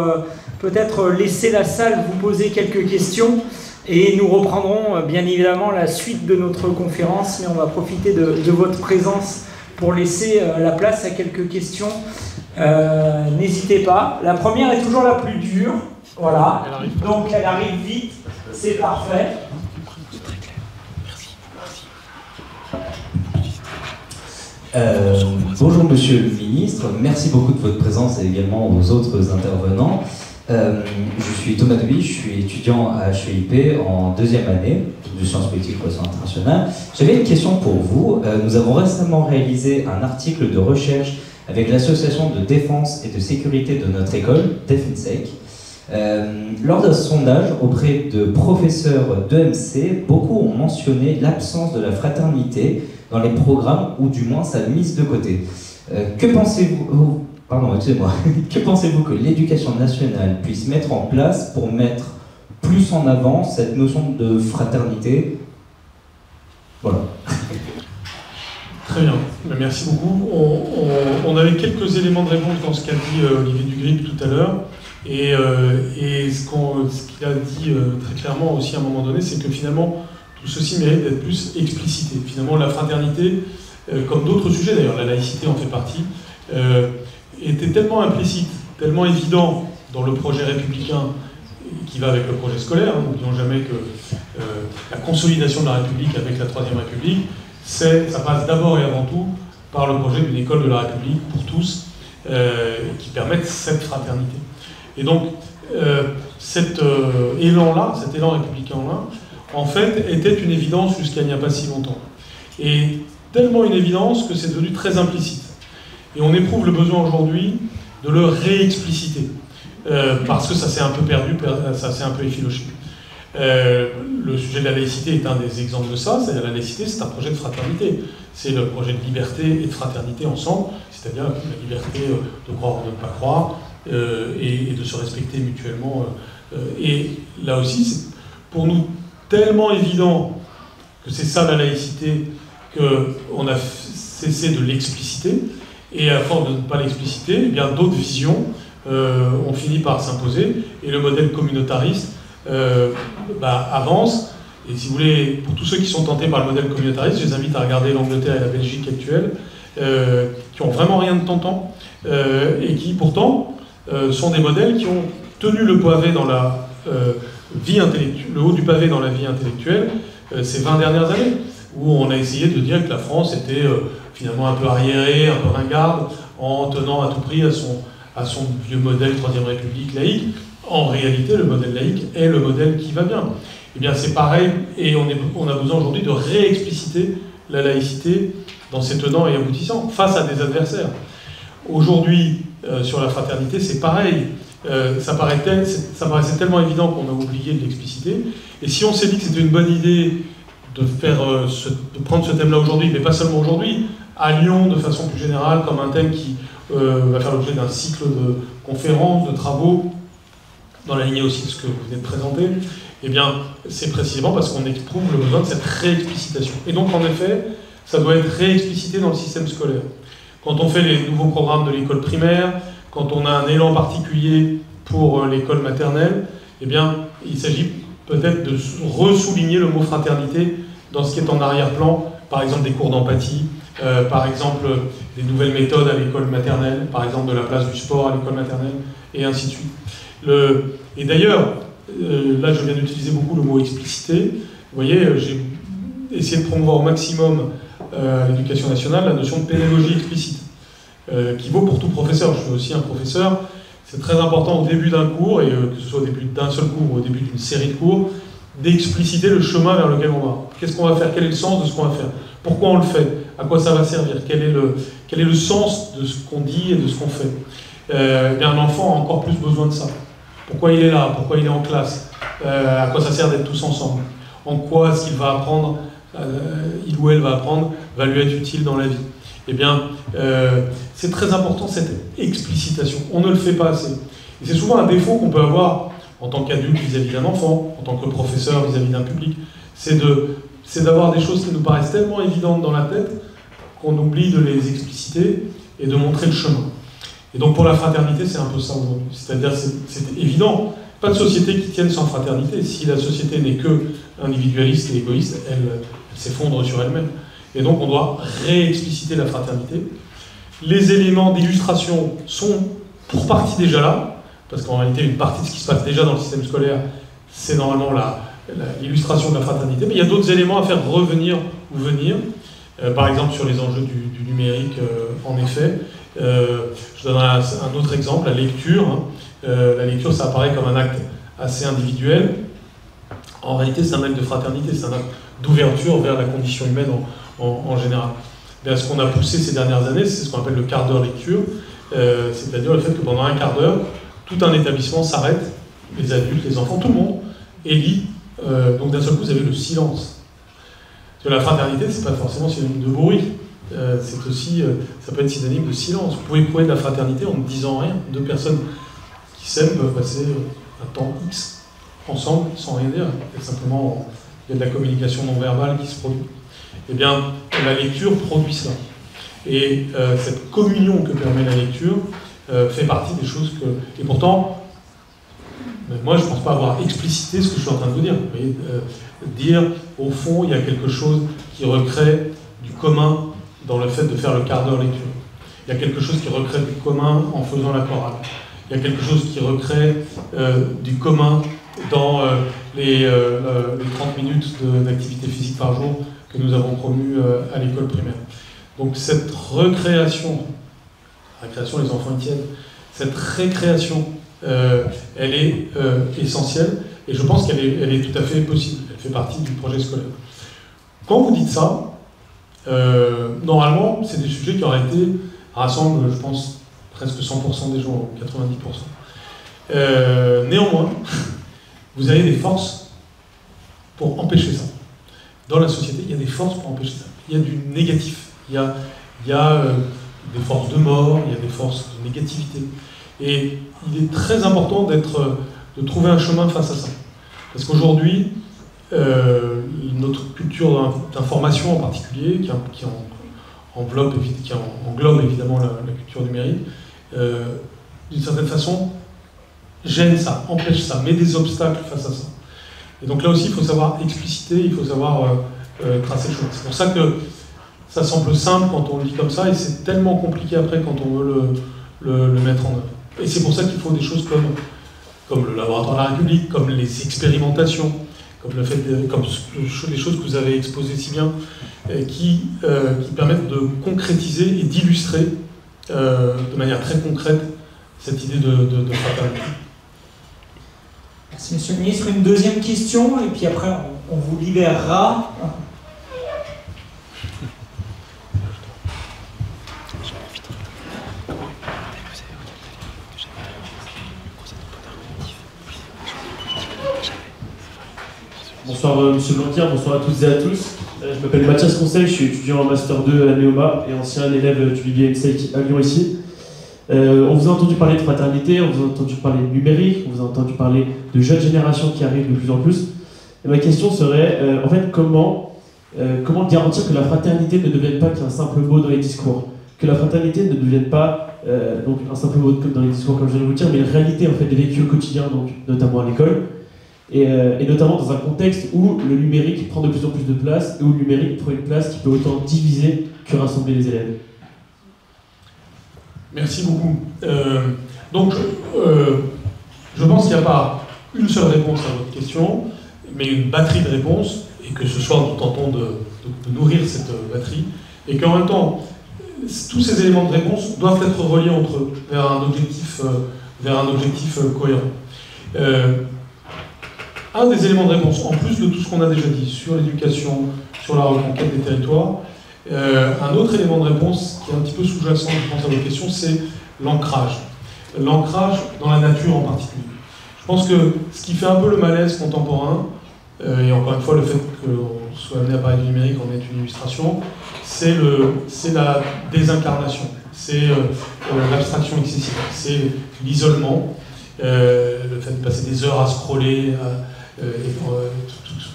peut-être laisser la salle vous poser quelques questions. Et nous reprendrons bien évidemment la suite de notre conférence, mais on va profiter de votre présence pour laisser la place à quelques questions. N'hésitez pas. La première est toujours la plus dure. Voilà. Donc elle arrive vite. C'est parfait. Bonjour Monsieur le Ministre. Merci beaucoup de votre présence et également aux autres intervenants. Je suis Thomas Deby, je suis étudiant à HEIP en 2e année de sciences politiques et relations internationales. J'avais une question pour vous. Nous avons récemment réalisé un article de recherche avec l'association de défense et de sécurité de notre école, DefenSec, Lors d'un sondage auprès de professeurs d'EMC, beaucoup ont mentionné l'absence de la fraternité dans les programmes, ou du moins sa mise de côté. Que pensez-vous, que pensez-vous que l'éducation nationale puisse mettre en place pour mettre plus en avant cette notion de fraternité? Voilà. Très bien, merci beaucoup. On avait quelques éléments de réponse dans ce qu'a dit Olivier Dugrip tout à l'heure. Et ce qu'il a dit très clairement aussi à un moment donné, c'est que finalement, tout ceci mérite d'être plus explicité. Finalement, la fraternité, comme d'autres sujets d'ailleurs, la laïcité en fait partie, était tellement implicite, tellement évident dans le projet républicain qui va avec le projet scolaire. N'oublions jamais que la consolidation de la République avec la Troisième République, ça passe d'abord et avant tout par le projet d'une école de la République pour tous, qui permette cette fraternité. Et donc, cet élan-là, cet élan républicain-là, en fait, était une évidence jusqu'à il n'y a pas si longtemps. Et tellement une évidence que c'est devenu très implicite. Et on éprouve le besoin aujourd'hui de le réexpliciter, parce que ça s'est un peu perdu, ça s'est un peu effiloché. Le sujet de la laïcité est un des exemples de ça, c'est-à-dire la laïcité, c'est un projet de fraternité. C'est le projet de liberté et de fraternité ensemble, c'est-à-dire la liberté de croire ou de ne pas croire, et de se respecter mutuellement. Et là aussi, c'est pour nous tellement évident que c'est ça la laïcité, qu'on a cessé de l'expliciter, et à force de ne pas l'expliciter, eh bien d'autres visions ont fini par s'imposer, et le modèle communautariste avance. Et si vous voulez, pour tous ceux qui sont tentés par le modèle communautariste, je les invite à regarder l'Angleterre et la Belgique actuelle, qui ont vraiment rien de tentant, et qui pourtant sont des modèles qui ont tenu le pavé dans la vie intellectuelle, le haut du pavé dans la vie intellectuelle ces 20 dernières années, où on a essayé de dire que la France était finalement un peu arriérée, un peu ringarde, en tenant à tout prix à son vieux modèle Troisième République laïque. En réalité, le modèle laïque est le modèle qui va bien. Eh bien, c'est pareil, et on a besoin aujourd'hui de réexpliciter la laïcité dans ses tenants et aboutissants, face à des adversaires. Aujourd'hui, sur la fraternité, c'est pareil. Ça paraissait tellement évident qu'on a oublié de l'expliciter. Et si on s'est dit que c'était une bonne idée de prendre ce thème-là aujourd'hui, mais pas seulement aujourd'hui, à Lyon, de façon plus générale, comme un thème qui va faire l'objet d'un cycle de conférences, de travaux, dans la lignée aussi de ce que vous venez de présenter, eh bien, c'est précisément parce qu'on éprouve le besoin de cette réexplicitation. Et donc, en effet, ça doit être réexplicité dans le système scolaire. Quand on fait les nouveaux programmes de l'école primaire, quand on a un élan particulier pour l'école maternelle, eh bien, il s'agit peut-être de ressouligner le mot fraternité dans ce qui est en arrière-plan, par exemple des cours d'empathie, par exemple des nouvelles méthodes à l'école maternelle, par exemple de la place du sport à l'école maternelle, et ainsi de suite. Et d'ailleurs, là je viens d'utiliser beaucoup le mot explicité. Vous voyez, j'ai essayé de promouvoir au maximum à l'éducation nationale la notion de pédagogie explicite, qui vaut pour tout professeur. Je suis aussi un professeur. C'est très important au début d'un cours, et que ce soit au début d'un seul cours ou au début d'une série de cours, d'expliciter le chemin vers lequel on va. Qu'est-ce qu'on va faire? Quel est le sens de ce qu'on va faire? Pourquoi on le fait? À quoi ça va servir? Quel est le sens de ce qu'on dit et de ce qu'on fait? Eh bien, un enfant a encore plus besoin de ça. Pourquoi il est là? Pourquoi il est en classe? À quoi ça sert d'être tous ensemble? En quoi ce qu'il va apprendre, il ou elle va apprendre, va lui être utile dans la vie? Eh bien, c'est très important cette explicitation. On ne le fait pas assez. Et c'est souvent un défaut qu'on peut avoir en tant qu'adulte vis-à-vis d'un enfant, en tant que professeur vis-à-vis d'un public, c'est d'avoir des choses qui nous paraissent tellement évidentes dans la tête qu'on oublie de les expliciter et de montrer le chemin. Et donc pour la fraternité, c'est un peu ça aujourd'hui. C'est-à-dire, c'est évident, pas de société qui tienne sans fraternité. Si la société n'est que individualiste et égoïste, elle s'effondre sur elle-même. Et donc on doit réexpliciter la fraternité. Les éléments d'illustration sont pour partie déjà là, parce qu'en réalité, une partie de ce qui se passe déjà dans le système scolaire, c'est normalement l'illustration de la fraternité. Mais il y a d'autres éléments à faire revenir ou venir. Par exemple, sur les enjeux du numérique, en effet. Je donnerai un autre exemple, la lecture. La lecture, ça apparaît comme un acte assez individuel. En réalité, c'est un acte de fraternité, c'est un acte d'ouverture vers la condition humaine en général. Bien, ce qu'on a poussé ces dernières années, c'est ce qu'on appelle le quart d'heure lecture, c'est-à-dire le fait que pendant un quart d'heure, tout un établissement s'arrête les adultes, les enfants, tout le monde, et lit. Donc d'un seul coup, vous avez le silence. Parce que la fraternité, c'est pas forcément synonyme de bruit. C'est aussi, ça peut être synonyme de silence. Vous pouvez prouver de la fraternité en ne disant rien. Deux personnes qui s'aiment peuvent passer un temps X ensemble sans rien dire. Et simplement, il y a de la communication non verbale qui se produit. Eh bien, la lecture produit ça. Et cette communion que permet la lecture fait partie des choses que... Et pourtant, moi, je ne pense pas avoir explicité ce que je suis en train de vous dire. Vous voyez, dire, au fond, il y a quelque chose qui recrée du commun dans le fait de faire le quart d'heure lecture. Il y a quelque chose qui recrée du commun en faisant la chorale. Il y a quelque chose qui recrée du commun dans les 30 minutes d'activité physique par jour que nous avons promues à l'école primaire. Donc cette recréation, les enfants y tiennent, cette récréation, elle est essentielle et je pense qu'elle est tout à fait possible. Elle fait partie du projet scolaire. Quand vous dites ça, normalement, c'est des sujets qui auraient été, rassemblent, je pense, presque 100% des gens, 90%. Néanmoins, vous avez des forces pour empêcher ça. Dans la société, il y a des forces pour empêcher ça. Il y a du négatif, il y a des forces de mort, il y a des forces de négativité. Et il est très important de trouver un chemin face à ça. Parce qu'aujourd'hui, notre culture d'information en particulier, qui englobe évidemment la culture numérique, d'une certaine façon, gêne ça, empêche ça, met des obstacles face à ça. Et donc là aussi, il faut savoir expliciter, il faut savoir tracer le chemin. C'est pour ça que ça semble simple quand on le dit comme ça, et c'est tellement compliqué après quand on veut le mettre en œuvre. Et c'est pour ça qu'il faut des choses comme le laboratoire de la République, comme les expérimentations, comme les choses que vous avez exposées si bien, qui permettent de concrétiser et d'illustrer de manière très concrète cette idée de fraternité. Merci Monsieur le Ministre. Une deuxième question, et puis après on vous libérera. Bonsoir Monsieur Blanquer, bonsoir à toutes et à tous. Je m'appelle Mathias Conseil, je suis étudiant en Master 2 à Neoma et ancien élève du Vivier Insight à Lyon ici. On vous a entendu parler de fraternité, on vous a entendu parler de numérique, on vous a entendu parler de jeunes générations qui arrivent de plus en plus. Et ma question serait, en fait, comment garantir que la fraternité ne devienne pas qu'un simple mot dans les discours, que la fraternité ne devienne pas donc un simple mot dans les discours comme je viens de vous dire, mais une réalité en fait des vécus au quotidien, donc notamment à l'école. Et notamment dans un contexte où le numérique prend de plus en plus de place et où le numérique prend une place qui peut autant diviser que rassembler les élèves. Merci beaucoup. Donc, je pense qu'il n'y a pas une seule réponse à votre question, mais une batterie de réponses, et que ce soir nous tentons de nourrir cette batterie, et qu'en même temps, tous ces éléments de réponse doivent être reliés entre eux vers un objectif cohérent. Un des éléments de réponse, en plus de tout ce qu'on a déjà dit sur l'éducation, sur la reconquête des territoires, un autre élément de réponse qui est un petit peu sous-jacent, je pense, à votre question, c'est l'ancrage. L'ancrage dans la nature en particulier. Je pense que ce qui fait un peu le malaise contemporain, et encore une fois, le fait qu'on soit amené à parler du numérique en est une illustration, c'est la désincarnation, c'est l'abstraction excessive, c'est l'isolement, le fait de passer des heures à scroller,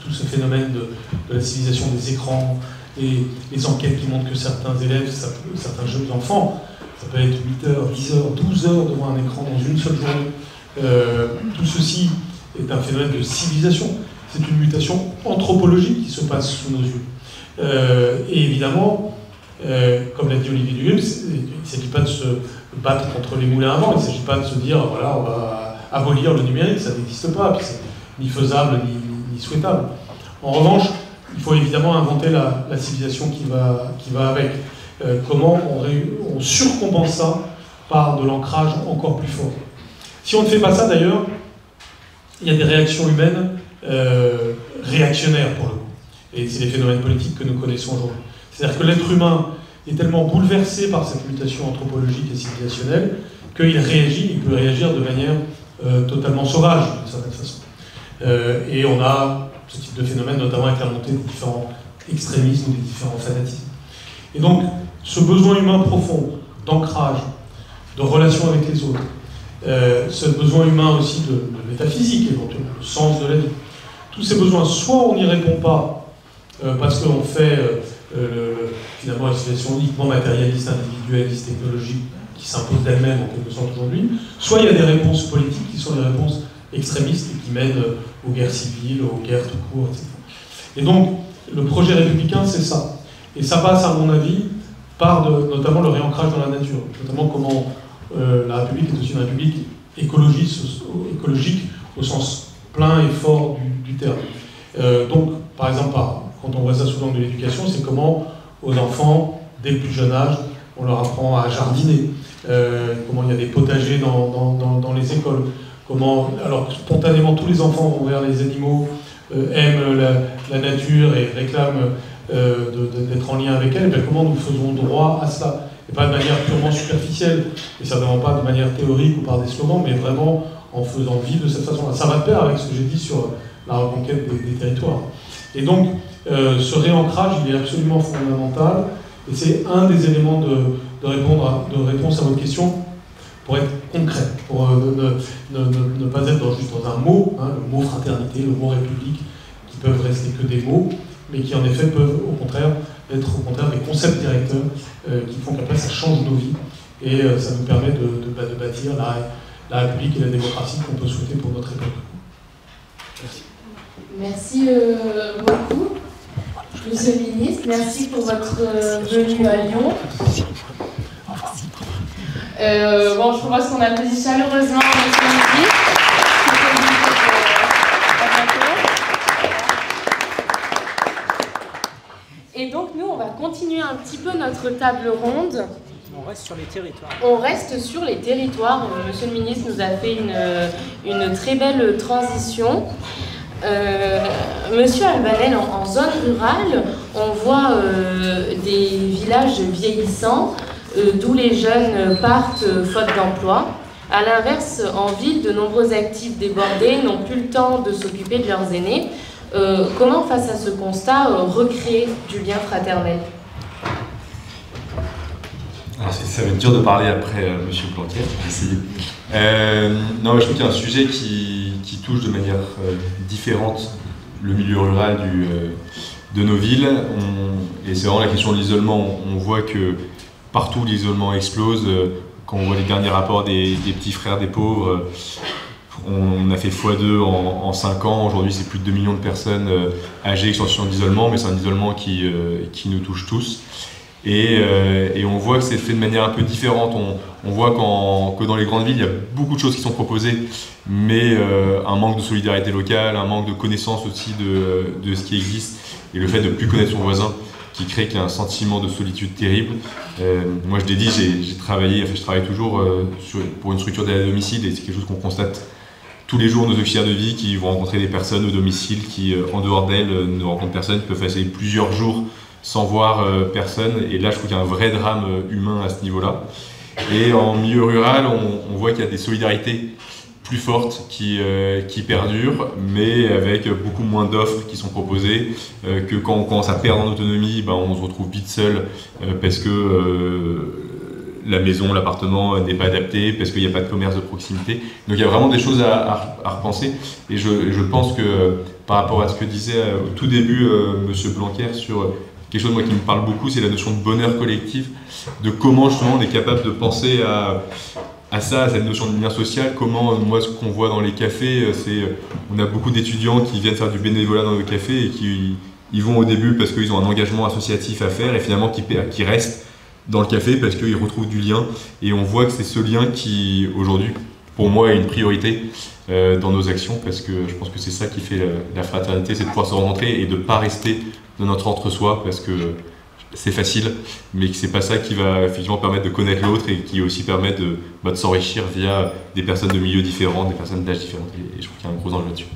tout ce phénomène de la civilisation des écrans, et les enquêtes qui montrent que certains élèves, certains jeunes enfants, ça peut être 8 heures, 10 heures, 12 heures devant un écran dans une seule journée. Tout ceci est un phénomène de civilisation. C'est une mutation anthropologique qui se passe sous nos yeux. Et évidemment, comme l'a dit Olivier Duhem, il ne s'agit pas de se battre contre les moulins à vent, il ne s'agit pas de se dire, voilà, on va abolir le numérique, ça n'existe pas, puis c'est ni faisable, ni souhaitable. En revanche, il faut évidemment inventer la civilisation qui va avec. Comment on surcompense ça par de l'ancrage encore plus fort. Si on ne fait pas ça d'ailleurs, il y a des réactions humaines réactionnaires pour le coup. Et c'est les phénomènes politiques que nous connaissons aujourd'hui. C'est-à-dire que l'être humain est tellement bouleversé par cette mutation anthropologique et civilisationnelle qu'il réagit, il peut réagir de manière totalement sauvage, d'une certaine façon. Et on a ce type de phénomène, notamment avec la montée des différents extrémismes ou des différents fanatismes. Et donc, ce besoin humain profond, d'ancrage, de relation avec les autres, ce besoin humain aussi de métaphysique, éventuellement, le sens de la vie, tous ces besoins, soit on n'y répond pas parce qu'on fait finalement une situation uniquement matérialiste, individualiste, technologique, qui s'impose d'elle-même en quelque sorte aujourd'hui, soit il y a des réponses politiques qui sont des réponses extrémistes et qui mènent aux guerres civiles, aux guerres tout court, etc. Et donc, le projet républicain, c'est ça. Et ça passe, à mon avis, par notamment le réancrage dans la nature, notamment comment la République est aussi une République écologique au sens plein et fort du terme. Donc, par exemple, quand on voit ça sous l'angle de l'éducation, c'est comment aux enfants, dès le plus jeune âge, on leur apprend à jardiner, comment il y a des potagers dans les écoles, comment, alors spontanément tous les enfants vont vers les animaux, aiment la nature et réclament d'être en lien avec elle, et bien comment nous faisons droit à cela, et pas de manière purement superficielle, et certainement pas de manière théorique ou par des slogans, mais vraiment en faisant vivre de cette façon-là. Ça va de pair avec ce que j'ai dit sur la reconquête des territoires. Et donc, ce réancrage, il est absolument fondamental, et c'est un des éléments de réponse à votre question, pour être concret, pour ne pas être juste dans un mot, hein, le mot fraternité, le mot république, qui peuvent rester que des mots, mais qui en effet peuvent au contraire être des concepts directeurs qui font qu'après ça change nos vies et ça nous permet de bâtir la République et la démocratie qu'on peut souhaiter pour notre époque. Merci Merci. beaucoup, Monsieur le Ministre. Merci pour votre venue à Lyon. Bon, je propose qu'on applaudisse chaleureusement Monsieur le Ministre. Et donc nous, on va continuer un petit peu notre table ronde. On reste sur les territoires. On reste sur les territoires. Monsieur le ministre nous a fait une très belle transition. Monsieur Albanel, en zone rurale, on voit des villages vieillissants, d'où les jeunes partent faute d'emploi. A l'inverse, en ville, de nombreux actifs débordés n'ont plus le temps de s'occuper de leurs aînés. Comment, face à ce constat, recréer du lien fraternel? Alors ça va être dur de parler après Monsieur Blanquer, je vais essayer. Non, je trouve qu'il y a un sujet qui touche de manière différente le milieu rural de nos villes. Et c'est vraiment la question de l'isolement. On voit que partout l'isolement explose. Quand on voit les derniers rapports des petits frères des pauvres, on a fait x2 en 5 ans. Aujourd'hui, c'est plus de 2 millions de personnes âgées qui sont en situation d'isolement, mais c'est un isolement qui nous touche tous. Et on voit que c'est fait de manière un peu différente. On voit que dans les grandes villes, il y a beaucoup de choses qui sont proposées, mais un manque de solidarité locale, un manque de connaissance aussi de ce qui existe, et le fait de ne plus connaître son voisin, qui crée qu'il y a un sentiment de solitude terrible. Moi, je l'ai dit, je travaille toujours pour une structure d'aide à domicile, et c'est quelque chose qu'on constate tous les jours, nos auxiliaires de vie qui vont rencontrer des personnes au domicile qui, en dehors d'elles, ne rencontrent personne, qui peuvent passer plusieurs jours sans voir personne. Et là, je trouve qu'il y a un vrai drame humain à ce niveau-là. Et en milieu rural, on voit qu'il y a des solidarités plus fortes qui perdurent, mais avec beaucoup moins d'offres qui sont proposées, que quand on commence à perdre en autonomie, on se retrouve vite seul parce que la maison, l'appartement n'est pas adapté, parce qu'il n'y a pas de commerce de proximité. Donc il y a vraiment des choses à repenser. Et je pense que par rapport à ce que disait au tout début Monsieur Blanquer sur quelque chose moi, qui me parle beaucoup, c'est la notion de bonheur collectif, de comment justement on est capable de penser à ça, à cette notion de lien social. Comment, moi, ce qu'on voit dans les cafés, c'est on a beaucoup d'étudiants qui viennent faire du bénévolat dans nos cafés et qui ils vont au début parce qu'ils ont un engagement associatif à faire et finalement qui restent dans le café parce qu'ils retrouvent du lien. Et on voit que c'est ce lien qui, aujourd'hui, pour moi, est une priorité dans nos actions, parce que je pense que c'est ça qui fait la fraternité, c'est de pouvoir se rencontrer et de ne pas rester dans notre entre-soi, parce que c'est facile, mais que c'est pas ça qui va effectivement permettre de connaître l'autre et qui aussi permet de s'enrichir via des personnes de milieux différents, des personnes d'âge différents. Et je trouve qu'il y a un gros enjeu là-dessus.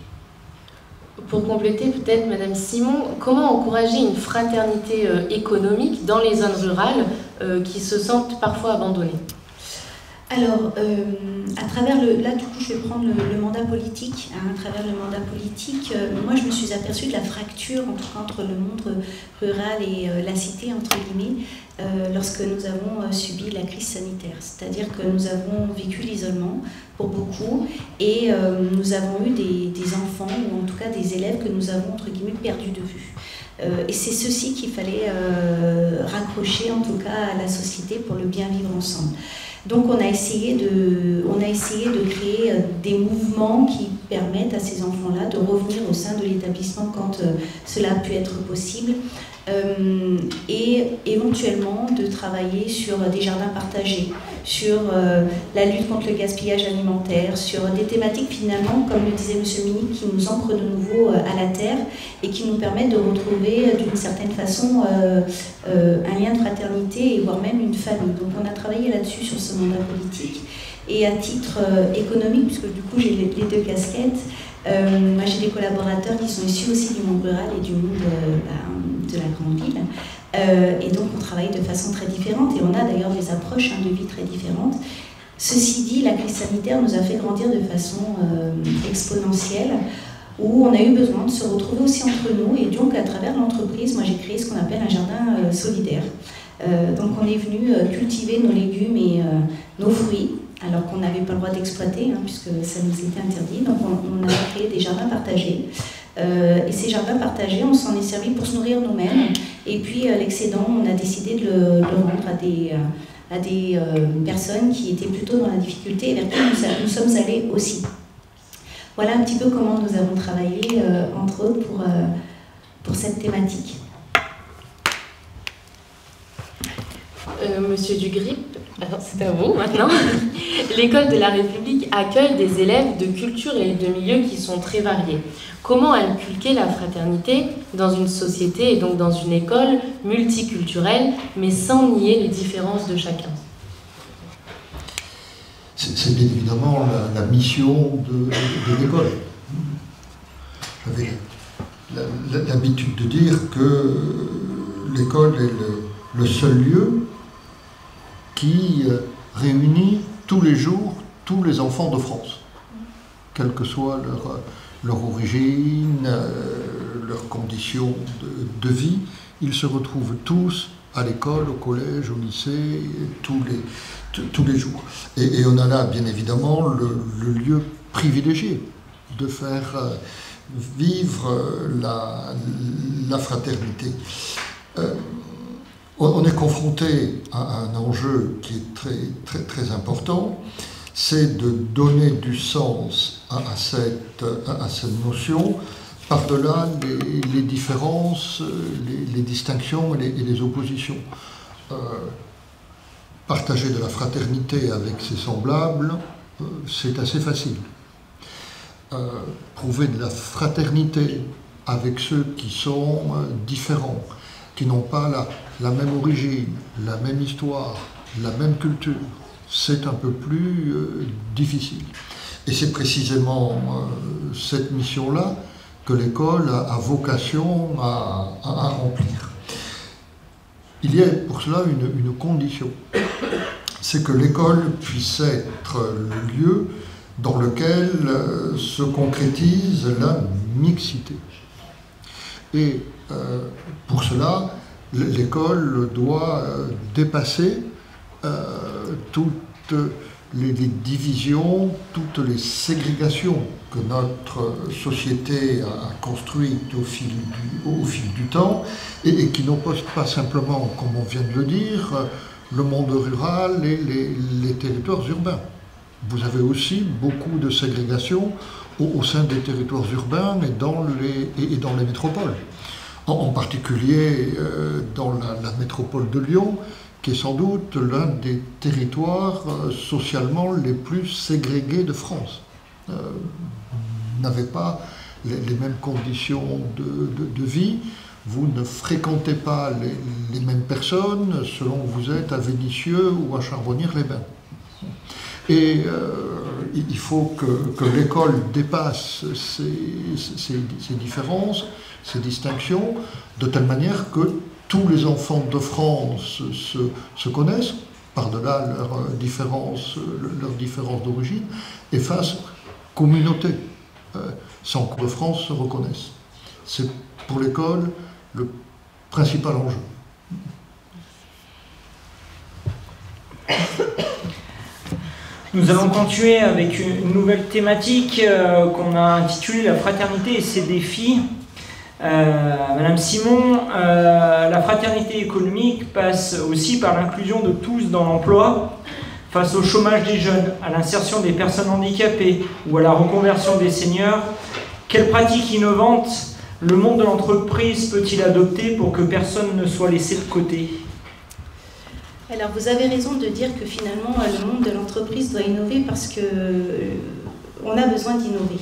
Pour compléter peut-être, Madame Simon, comment encourager une fraternité économique dans les zones rurales qui se sentent parfois abandonnées? Alors, à travers là du coup je vais prendre le mandat politique. À travers le mandat politique, moi je me suis aperçue de la fracture en tout cas entre le monde rural et la cité entre guillemets lorsque nous avons subi la crise sanitaire. C'est-à-dire que nous avons vécu l'isolement pour beaucoup et nous avons eu des enfants ou en tout cas des élèves que nous avons entre guillemets perdus de vue. Et c'est ceci qu'il fallait raccrocher en tout cas à la société pour le bien vivre ensemble. Donc on a essayé de créer des mouvements qui permettent à ces enfants-là de revenir au sein de l'établissement quand cela a pu être possible et éventuellement de travailler sur des jardins partagés, sur la lutte contre le gaspillage alimentaire, sur des thématiques finalement, comme le disait M. le ministre, qui nous ancrent de nouveau à la terre et qui nous permettent de retrouver d'une certaine façon un lien de fraternité et voire même une famille. Donc on a travaillé là-dessus sur ce mandat politique. Et à titre économique, puisque du coup j'ai les deux casquettes, moi j'ai des collaborateurs qui sont issus aussi du monde rural et du monde de la grande ville. Et donc on travaille de façon très différente et on a d'ailleurs des approches de vie très différentes. Ceci dit, la crise sanitaire nous a fait grandir de façon exponentielle où on a eu besoin de se retrouver aussi entre nous et donc à travers l'entreprise, moi j'ai créé ce qu'on appelle un jardin solidaire. Donc on est venu cultiver nos légumes et nos fruits alors qu'on n'avait pas le droit d'exploiter puisque ça nous était interdit. Donc on a créé des jardins partagés. Et ces jardins partagés, on s'en est servi pour se nourrir nous-mêmes. Et puis l'excédent, on a décidé de le rendre à des personnes qui étaient plutôt dans la difficulté et vers qui nous sommes allés aussi. Voilà un petit peu comment nous avons travaillé, entre autres, pour cette thématique. Monsieur Dugrip, c'est à vous maintenant. L'école de la République accueille des élèves de cultures et de milieux qui sont très variés. Comment inculquer la fraternité dans une société et donc dans une école multiculturelle, mais sans nier les différences de chacun? C'est bien évidemment la mission de l'école. J'avais l'habitude de dire que l'école est le seul lieu qui réunit tous les jours tous les enfants de France, quelle que soit leur origine, leurs conditions de vie. Ils se retrouvent tous à l'école, au collège, au lycée, tous les jours. Et on a là, bien évidemment, le lieu privilégié de faire vivre la fraternité. On est confronté à un enjeu qui est très important, c'est de donner du sens à cette notion par-delà les différences, les distinctions et les oppositions. Partager de la fraternité avec ses semblables, c'est assez facile. Prouver de la fraternité avec ceux qui sont différents, qui n'ont pas la même origine, la même histoire, la même culture, c'est un peu plus difficile. Et c'est précisément cette mission-là que l'école a vocation à remplir. Il y a pour cela une condition, c'est que l'école puisse être le lieu dans lequel se concrétise la mixité. Et pour cela, l'école doit dépasser toutes les divisions, toutes les ségrégations que notre société a construites au fil du temps et qui n'opposent pas simplement, comme on vient de le dire, le monde rural et les territoires urbains. Vous avez aussi beaucoup de ségrégation au sein des territoires urbains et dans les métropoles. En particulier dans la métropole de Lyon, qui est sans doute l'un des territoires socialement les plus ségrégés de France. Vous n'avez pas les mêmes conditions de vie, vous ne fréquentez pas les mêmes personnes selon que vous êtes à Vénissieux ou à Charbonnières-les-Bains. Et il faut que l'école dépasse ces différences, ces distinctions, de telle manière que tous les enfants de France se connaissent, par-delà leurs différences d'origine, et fassent communauté, sans que de France se reconnaissent. C'est pour l'école le principal enjeu. Nous allons continuer avec une nouvelle thématique qu'on a intitulée « La fraternité et ses défis ». Madame Simon, la fraternité économique passe aussi par l'inclusion de tous dans l'emploi, face au chômage des jeunes, à l'insertion des personnes handicapées ou à la reconversion des seniors. Quelles pratiques innovantes le monde de l'entreprise peut-il adopter pour que personne ne soit laissé de côté ? Alors vous avez raison de dire que finalement le monde de l'entreprise doit innover parce qu'on a besoin d'innover.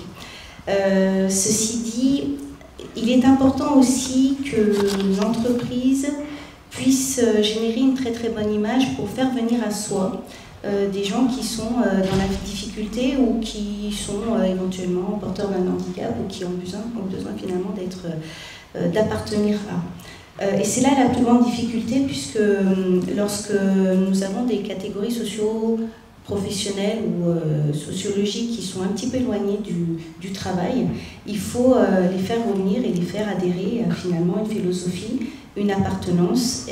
Ceci dit, il est important aussi que l'entreprise puisse générer une très très bonne image pour faire venir à soi des gens qui sont dans la difficulté ou qui sont éventuellement porteurs d'un handicap ou qui ont besoin finalement d'appartenir à. Et c'est là la plus grande difficulté puisque lorsque nous avons des catégories socio-professionnelles ou sociologiques qui sont un petit peu éloignées du travail, il faut les faire revenir et les faire adhérer à finalement une philosophie, une appartenance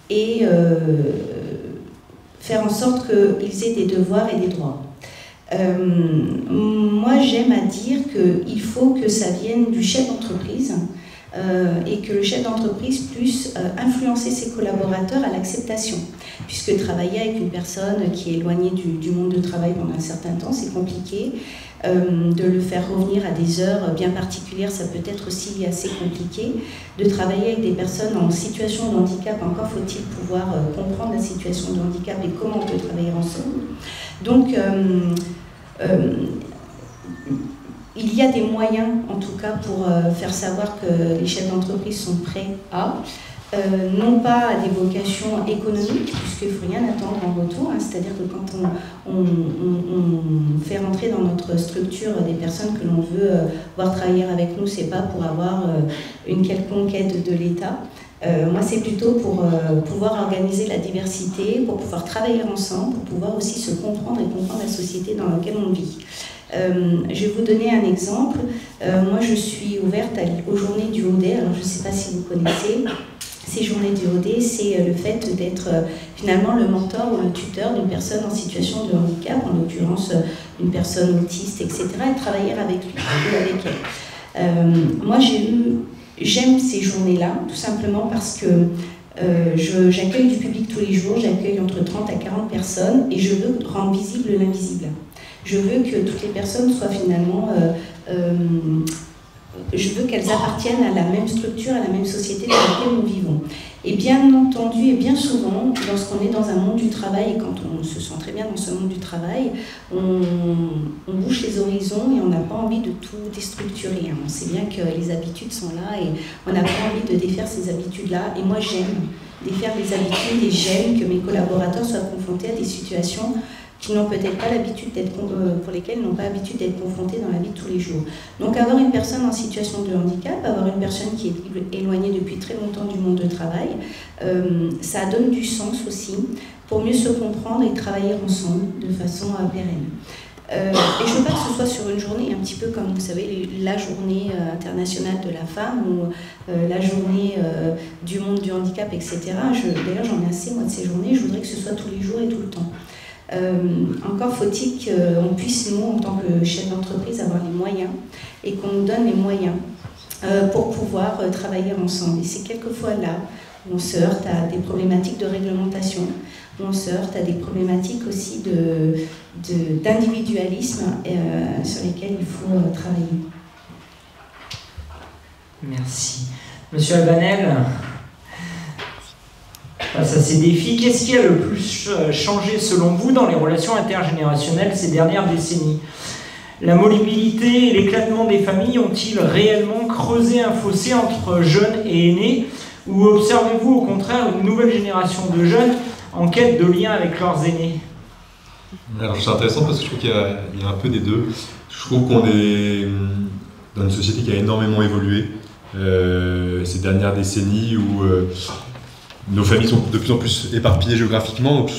et faire en sorte qu'ils aient des devoirs et des droits. Moi, j'aime à dire qu'il faut que ça vienne du chef d'entreprise et que le chef d'entreprise puisse influencer ses collaborateurs à l'acceptation. Puisque travailler avec une personne qui est éloignée du monde du travail pendant un certain temps, c'est compliqué. De le faire revenir à des heures bien particulières, ça peut être aussi assez compliqué. De travailler avec des personnes en situation de handicap, encore faut-il pouvoir comprendre la situation de handicap et comment on peut travailler ensemble. Donc, il y a des moyens, en tout cas, pour faire savoir que les chefs d'entreprise sont prêts à, non pas à des vocations économiques, puisqu'il ne faut rien attendre en retour, c'est-à-dire que quand on fait rentrer dans notre structure des personnes que l'on veut voir travailler avec nous, c'est pas pour avoir une quelconque aide de l'État. Moi, c'est plutôt pour pouvoir organiser la diversité, pour pouvoir travailler ensemble, pour pouvoir aussi se comprendre et comprendre la société dans laquelle on vit. Je vais vous donner un exemple. Moi, je suis ouverte aux journées du OD. Alors, je ne sais pas si vous connaissez. Ces journées du OD, c'est le fait d'être finalement le mentor ou le tuteur d'une personne en situation de handicap, en l'occurrence une personne autiste, etc., et de travailler avec lui ou avec elle. Moi, j'aime ces journées-là, tout simplement parce que j'accueille du public tous les jours, j'accueille entre 30 à 40 personnes, et je veux rendre visible l'invisible. Je veux que toutes les personnes soient finalement... je veux qu'elles appartiennent à la même structure, à la même société dans laquelle nous vivons. Et bien entendu, et bien souvent, lorsqu'on est dans un monde du travail, et quand on se sent très bien dans ce monde du travail, on bouge les horizons et on n'a pas envie de tout déstructurer. On sait bien que les habitudes sont là et on n'a pas envie de défaire ces habitudes-là. Et moi, j'aime défaire les habitudes et j'aime que mes collaborateurs soient confrontés à des situations qui n'ont peut-être pas l'habitude pour lesquels ils n'ont pas l'habitude d'être confrontés dans la vie de tous les jours. Donc avoir une personne en situation de handicap, avoir une personne qui est éloignée depuis très longtemps du monde du travail, ça donne du sens aussi pour mieux se comprendre et travailler ensemble de façon pérenne. Et je ne veux pas que ce soit sur une journée, un petit peu comme vous savez la journée internationale de la femme ou la journée du monde du handicap, etc. D'ailleurs j'en ai assez moi de ces journées, je voudrais que ce soit tous les jours et tout le temps. Encore faut-il qu'on puisse, nous, en tant que chef d'entreprise, avoir les moyens et qu'on nous donne les moyens pour pouvoir travailler ensemble. Et c'est quelquefois là où on se heurte à des problématiques de réglementation, où on se heurte à des problématiques aussi d'individualisme sur lesquelles il faut travailler. Merci. Monsieur Albanel, face à ces défis, qu'est-ce qui a le plus changé selon vous dans les relations intergénérationnelles ces dernières décennies ? La mobilité et l'éclatement des familles ont-ils réellement creusé un fossé entre jeunes et aînés ? Ou observez-vous au contraire une nouvelle génération de jeunes en quête de lien avec leurs aînés ? Alors c'est intéressant parce que je trouve qu'il y a un peu des deux. Je trouve qu'on est dans une société qui a énormément évolué ces dernières décennies où nos familles sont de plus en plus éparpillées géographiquement, donc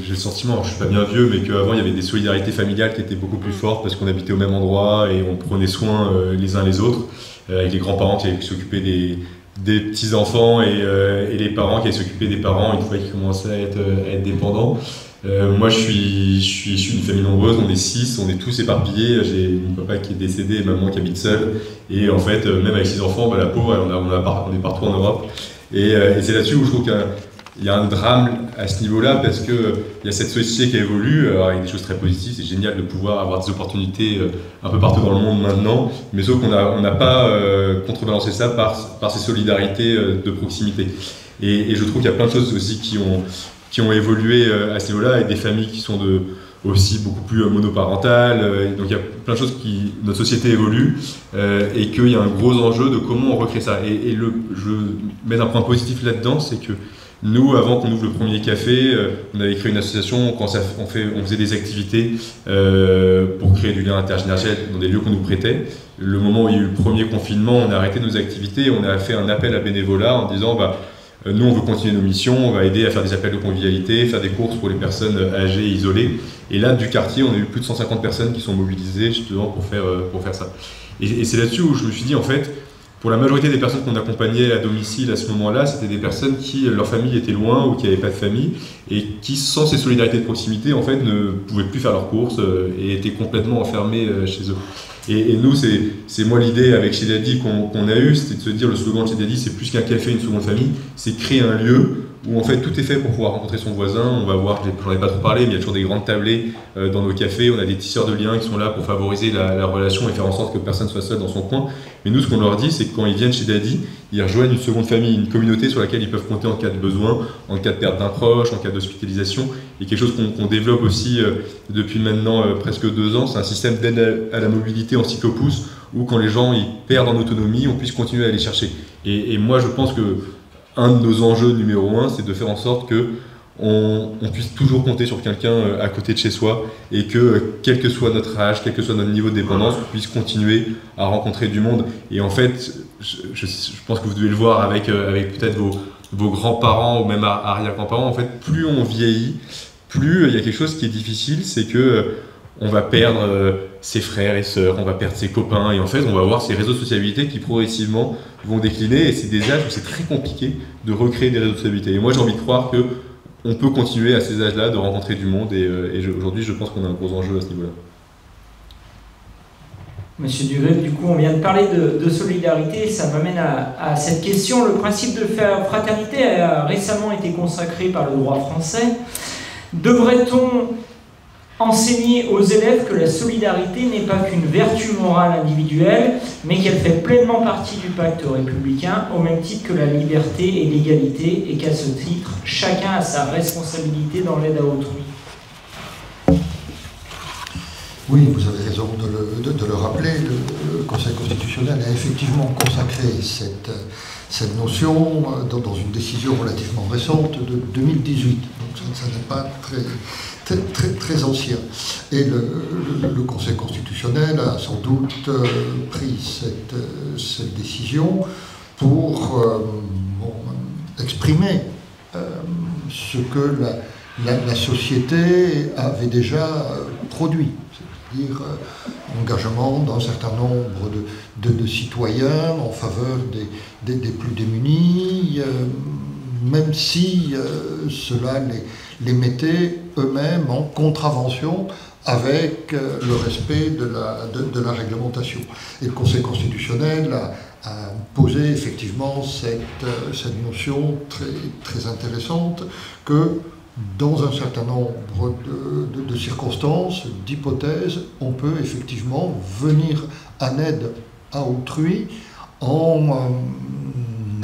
j'ai le sentiment, alors je suis pas bien vieux, mais qu'avant il y avait des solidarités familiales qui étaient beaucoup plus fortes parce qu'on habitait au même endroit et on prenait soin les uns les autres, avec les grands-parents qui s'occupaient des petits-enfants et les parents qui allaient s'occuper des parents une fois qu'ils commençaient à être dépendants. Moi je suis issu d'une famille nombreuse, on est 6, on est tous éparpillés, j'ai mon papa qui est décédé et maman qui habite seule, et en fait même avec 6 enfants, la pauvre, on est partout en Europe. Et c'est là-dessus où je trouve qu'il y a un drame à ce niveau-là, parce qu'il y a cette société qui évolue, alors avec des choses très positives, c'est génial de pouvoir avoir des opportunités un peu partout dans le monde maintenant, mais sauf qu'on n'a pas contrebalancé ça par ces solidarités de proximité. Et je trouve qu'il y a plein de choses aussi qui ont évolué à ce niveau-là, et des familles qui sont aussi beaucoup plus monoparentales, donc il y a plein de choses notre société évolue, et qu'il y a un gros enjeu de comment on recrée ça. Et je mets un point positif là-dedans, c'est que nous, avant qu'on ouvre le premier café, on avait créé une association, on faisait des activités pour créer du lien intergénérationnel dans des lieux qu'on nous prêtait. Le moment où il y a eu le premier confinement, on a arrêté nos activités, on a fait un appel à bénévolat en disant nous, on veut continuer nos missions, on va aider à faire des appels de convivialité, faire des courses pour les personnes âgées et isolées. Et là, du quartier, on a eu plus de 150 personnes qui sont mobilisées justement pour faire ça. Et c'est là-dessus où je me suis dit, en fait, pour la majorité des personnes qu'on accompagnait à domicile à ce moment-là, c'était des personnes qui, leur famille était loin ou qui n'avaient pas de famille, et qui, sans ces solidarités de proximité, en fait, ne pouvaient plus faire leurs courses et étaient complètement enfermés chez eux. Et nous, c'est moi l'idée avec Chez Daddy qu'on a eu, c'était de se dire, le slogan de Chez Daddy, c'est plus qu'un café, une seconde famille, c'est créer un lieu où en fait tout est fait pour pouvoir rencontrer son voisin. On va voir, j'en ai pas trop parlé, mais il y a toujours des grandes tablées dans nos cafés, on a des tisseurs de liens qui sont là pour favoriser la relation et faire en sorte que personne soit seul dans son coin. Mais nous, ce qu'on leur dit, c'est que quand ils viennent chez Daddy, ils rejoignent une seconde famille, une communauté sur laquelle ils peuvent compter en cas de besoin, en cas de perte d'un proche, en cas d'hospitalisation. Et quelque chose qu'on développe aussi depuis maintenant presque 2 ans, c'est un système d'aide à la mobilité en cyclopousse, où quand les gens ils perdent en autonomie, on puisse continuer à les chercher. Et moi, je pense que un de nos enjeux numéro 1, c'est de faire en sorte que on puisse toujours compter sur quelqu'un à côté de chez soi, et que, quel que soit notre âge, quel que soit notre niveau de dépendance, on puisse continuer à rencontrer du monde. Et en fait, je pense que vous devez le voir avec peut-être vos grands-parents ou même arrière-grands-parents, en fait, plus on vieillit, plus il y a quelque chose qui est difficile, c'est que on va perdre ses frères et sœurs, on va perdre ses copains, et en fait on va avoir ces réseaux de sociabilité qui progressivement vont décliner, et c'est des âges où c'est très compliqué de recréer des réseaux de sociabilité. Et moi j'ai envie de croire que on peut continuer à ces âges-là de rencontrer du monde, et aujourd'hui je pense qu'on a un gros enjeu à ce niveau-là. Monsieur Duvet, du coup on vient de parler de solidarité, ça m'amène à cette question. Le principe de fraternité a récemment été consacré par le droit français. Devrait-on enseigner aux élèves que la solidarité n'est pas qu'une vertu morale individuelle, mais qu'elle fait pleinement partie du pacte républicain, au même titre que la liberté et l'égalité, et qu'à ce titre, chacun a sa responsabilité dans l'aide à autrui? Oui, vous avez raison de le rappeler. Le Conseil constitutionnel a effectivement consacré cette notion dans une décision relativement récente de 2018. Donc ça n'est pas très ancien. Et le Conseil constitutionnel a sans doute pris cette décision pour exprimer ce que la société avait déjà produit, c'est-à-dire engagement d'un certain nombre de citoyens en faveur des plus démunis, même si cela les mettait eux-mêmes en contravention avec le respect de la réglementation. Et le Conseil constitutionnel a posé effectivement cette notion très intéressante que dans un certain nombre de circonstances, d'hypothèses, on peut effectivement venir en aide à autrui en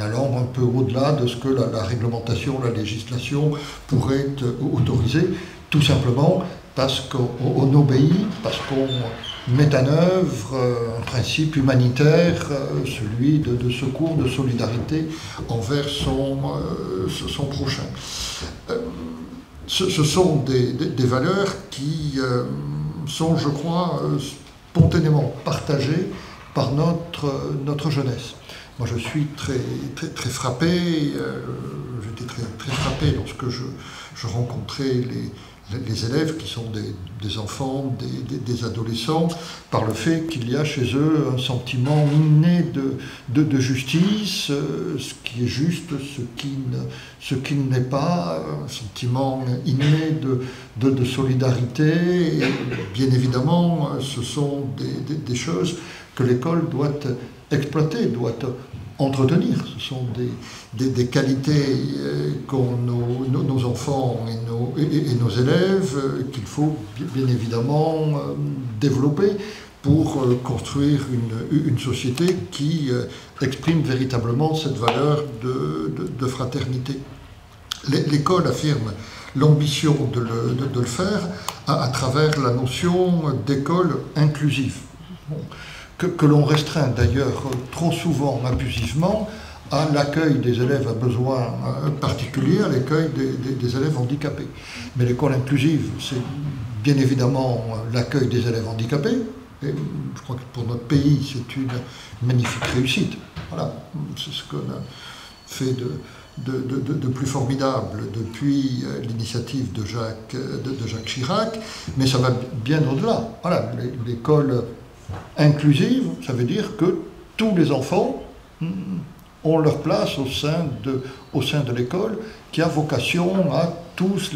allant un peu au-delà de ce que la réglementation, la législation pourrait autoriser, tout simplement parce qu'on obéit, parce qu'on met en œuvre un principe humanitaire, celui de secours, de solidarité envers son prochain. Ce sont des valeurs qui sont, je crois, spontanément partagées par notre jeunesse. moi je suis très frappé, j'étais très frappé lorsque je rencontrais les élèves qui sont des enfants, des adolescents, par le fait qu'il y a chez eux un sentiment inné de justice, ce qui est juste, ce qui ne l'est pas, un sentiment inné de solidarité. Et bien évidemment, ce sont des choses que l'école doit exploiter, doit entretenir. Ce sont des qualités qu'ont nos enfants et nos élèves qu'il faut bien évidemment développer pour construire une société qui exprime véritablement cette valeur de fraternité. L'école affirme l'ambition de le faire à travers la notion d'école inclusive. Que l'on restreint d'ailleurs trop souvent abusivement à l'accueil des élèves à besoins particuliers, à l'accueil des élèves handicapés. Mais l'école inclusive, c'est bien évidemment l'accueil des élèves handicapés, et je crois que pour notre pays, c'est une magnifique réussite. Voilà, c'est ce qu'on a fait de plus formidable depuis l'initiative de Jacques Chirac, mais ça va bien au-delà. Voilà, l'école inclusive, ça veut dire que tous les enfants ont leur place au sein de l'école, qui a vocation à tous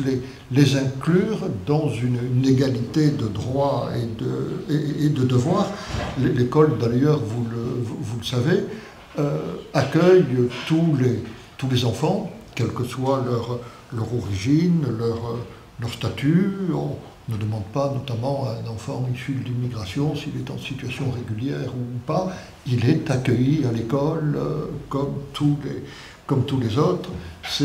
les inclure dans une égalité de droits et de devoirs. L'école, d'ailleurs, vous le savez, accueille tous les enfants, quelle que soit leur origine, leur statut. On ne demande pas, notamment à un enfant issu de l'immigration, s'il est en situation régulière ou pas, il est accueilli à l'école comme tous les autres. C'est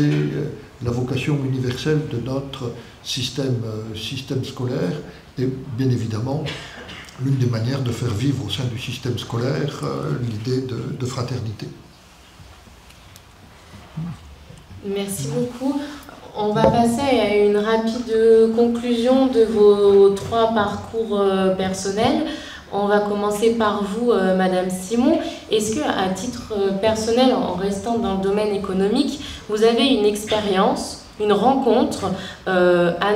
la vocation universelle de notre système scolaire, et bien évidemment, l'une des manières de faire vivre au sein du système scolaire l'idée de fraternité. Merci beaucoup. On va passer à une rapide conclusion de vos 3 parcours personnels. On va commencer par vous, Madame Simon. Est-ce que, à titre personnel, en restant dans le domaine économique, vous avez une expérience, une rencontre à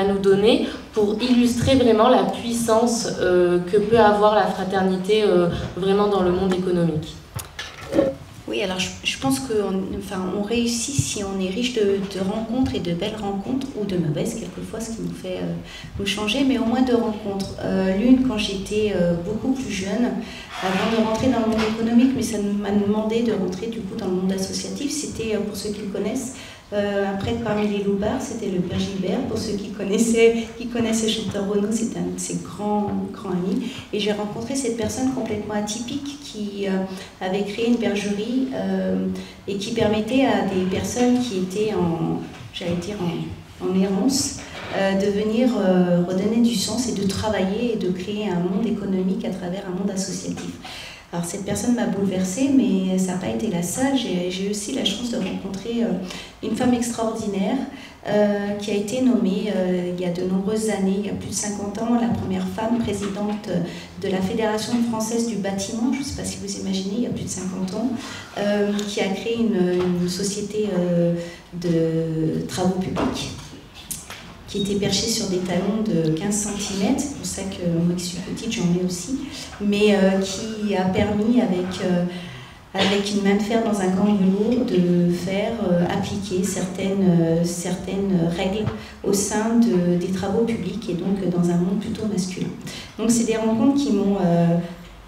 nous donner pour illustrer vraiment la puissance que peut avoir la fraternité vraiment dans le monde économique? Oui, alors je pense qu'on réussit si on est riche de rencontres et de belles rencontres, ou de mauvaises quelquefois, ce qui nous fait nous changer, mais au moins de rencontres. L'une quand j'étais beaucoup plus jeune, avant de rentrer dans le monde économique, mais ça m'a demandé de rentrer du coup dans le monde associatif. C'était, pour ceux qui le connaissent, un prêtre parmi les loupards, c'était le Père Gilbert. Pour ceux qui connaissent le chanteur Renaud, c'est un de ses grands amis. Et j'ai rencontré cette personne complètement atypique qui avait créé une bergerie et qui permettait à des personnes qui étaient en errance de venir redonner du sens et de travailler et de créer un monde économique à travers un monde associatif. Alors cette personne m'a bouleversée, mais ça n'a pas été la seule. J'ai eu aussi la chance de rencontrer une femme extraordinaire qui a été nommée il y a de nombreuses années, il y a plus de 50 ans, la première femme présidente de la Fédération française du bâtiment, je ne sais pas si vous imaginez, il y a plus de 50 ans, qui a créé une société de travaux publics, qui était perché sur des talons de 15 cm, c'est pour ça que moi qui suis petite, j'en ai aussi, mais qui a permis avec une main de fer dans un grand velours de faire appliquer certaines règles au sein des travaux publics et donc dans un monde plutôt masculin. Donc c'est des rencontres qui m'ont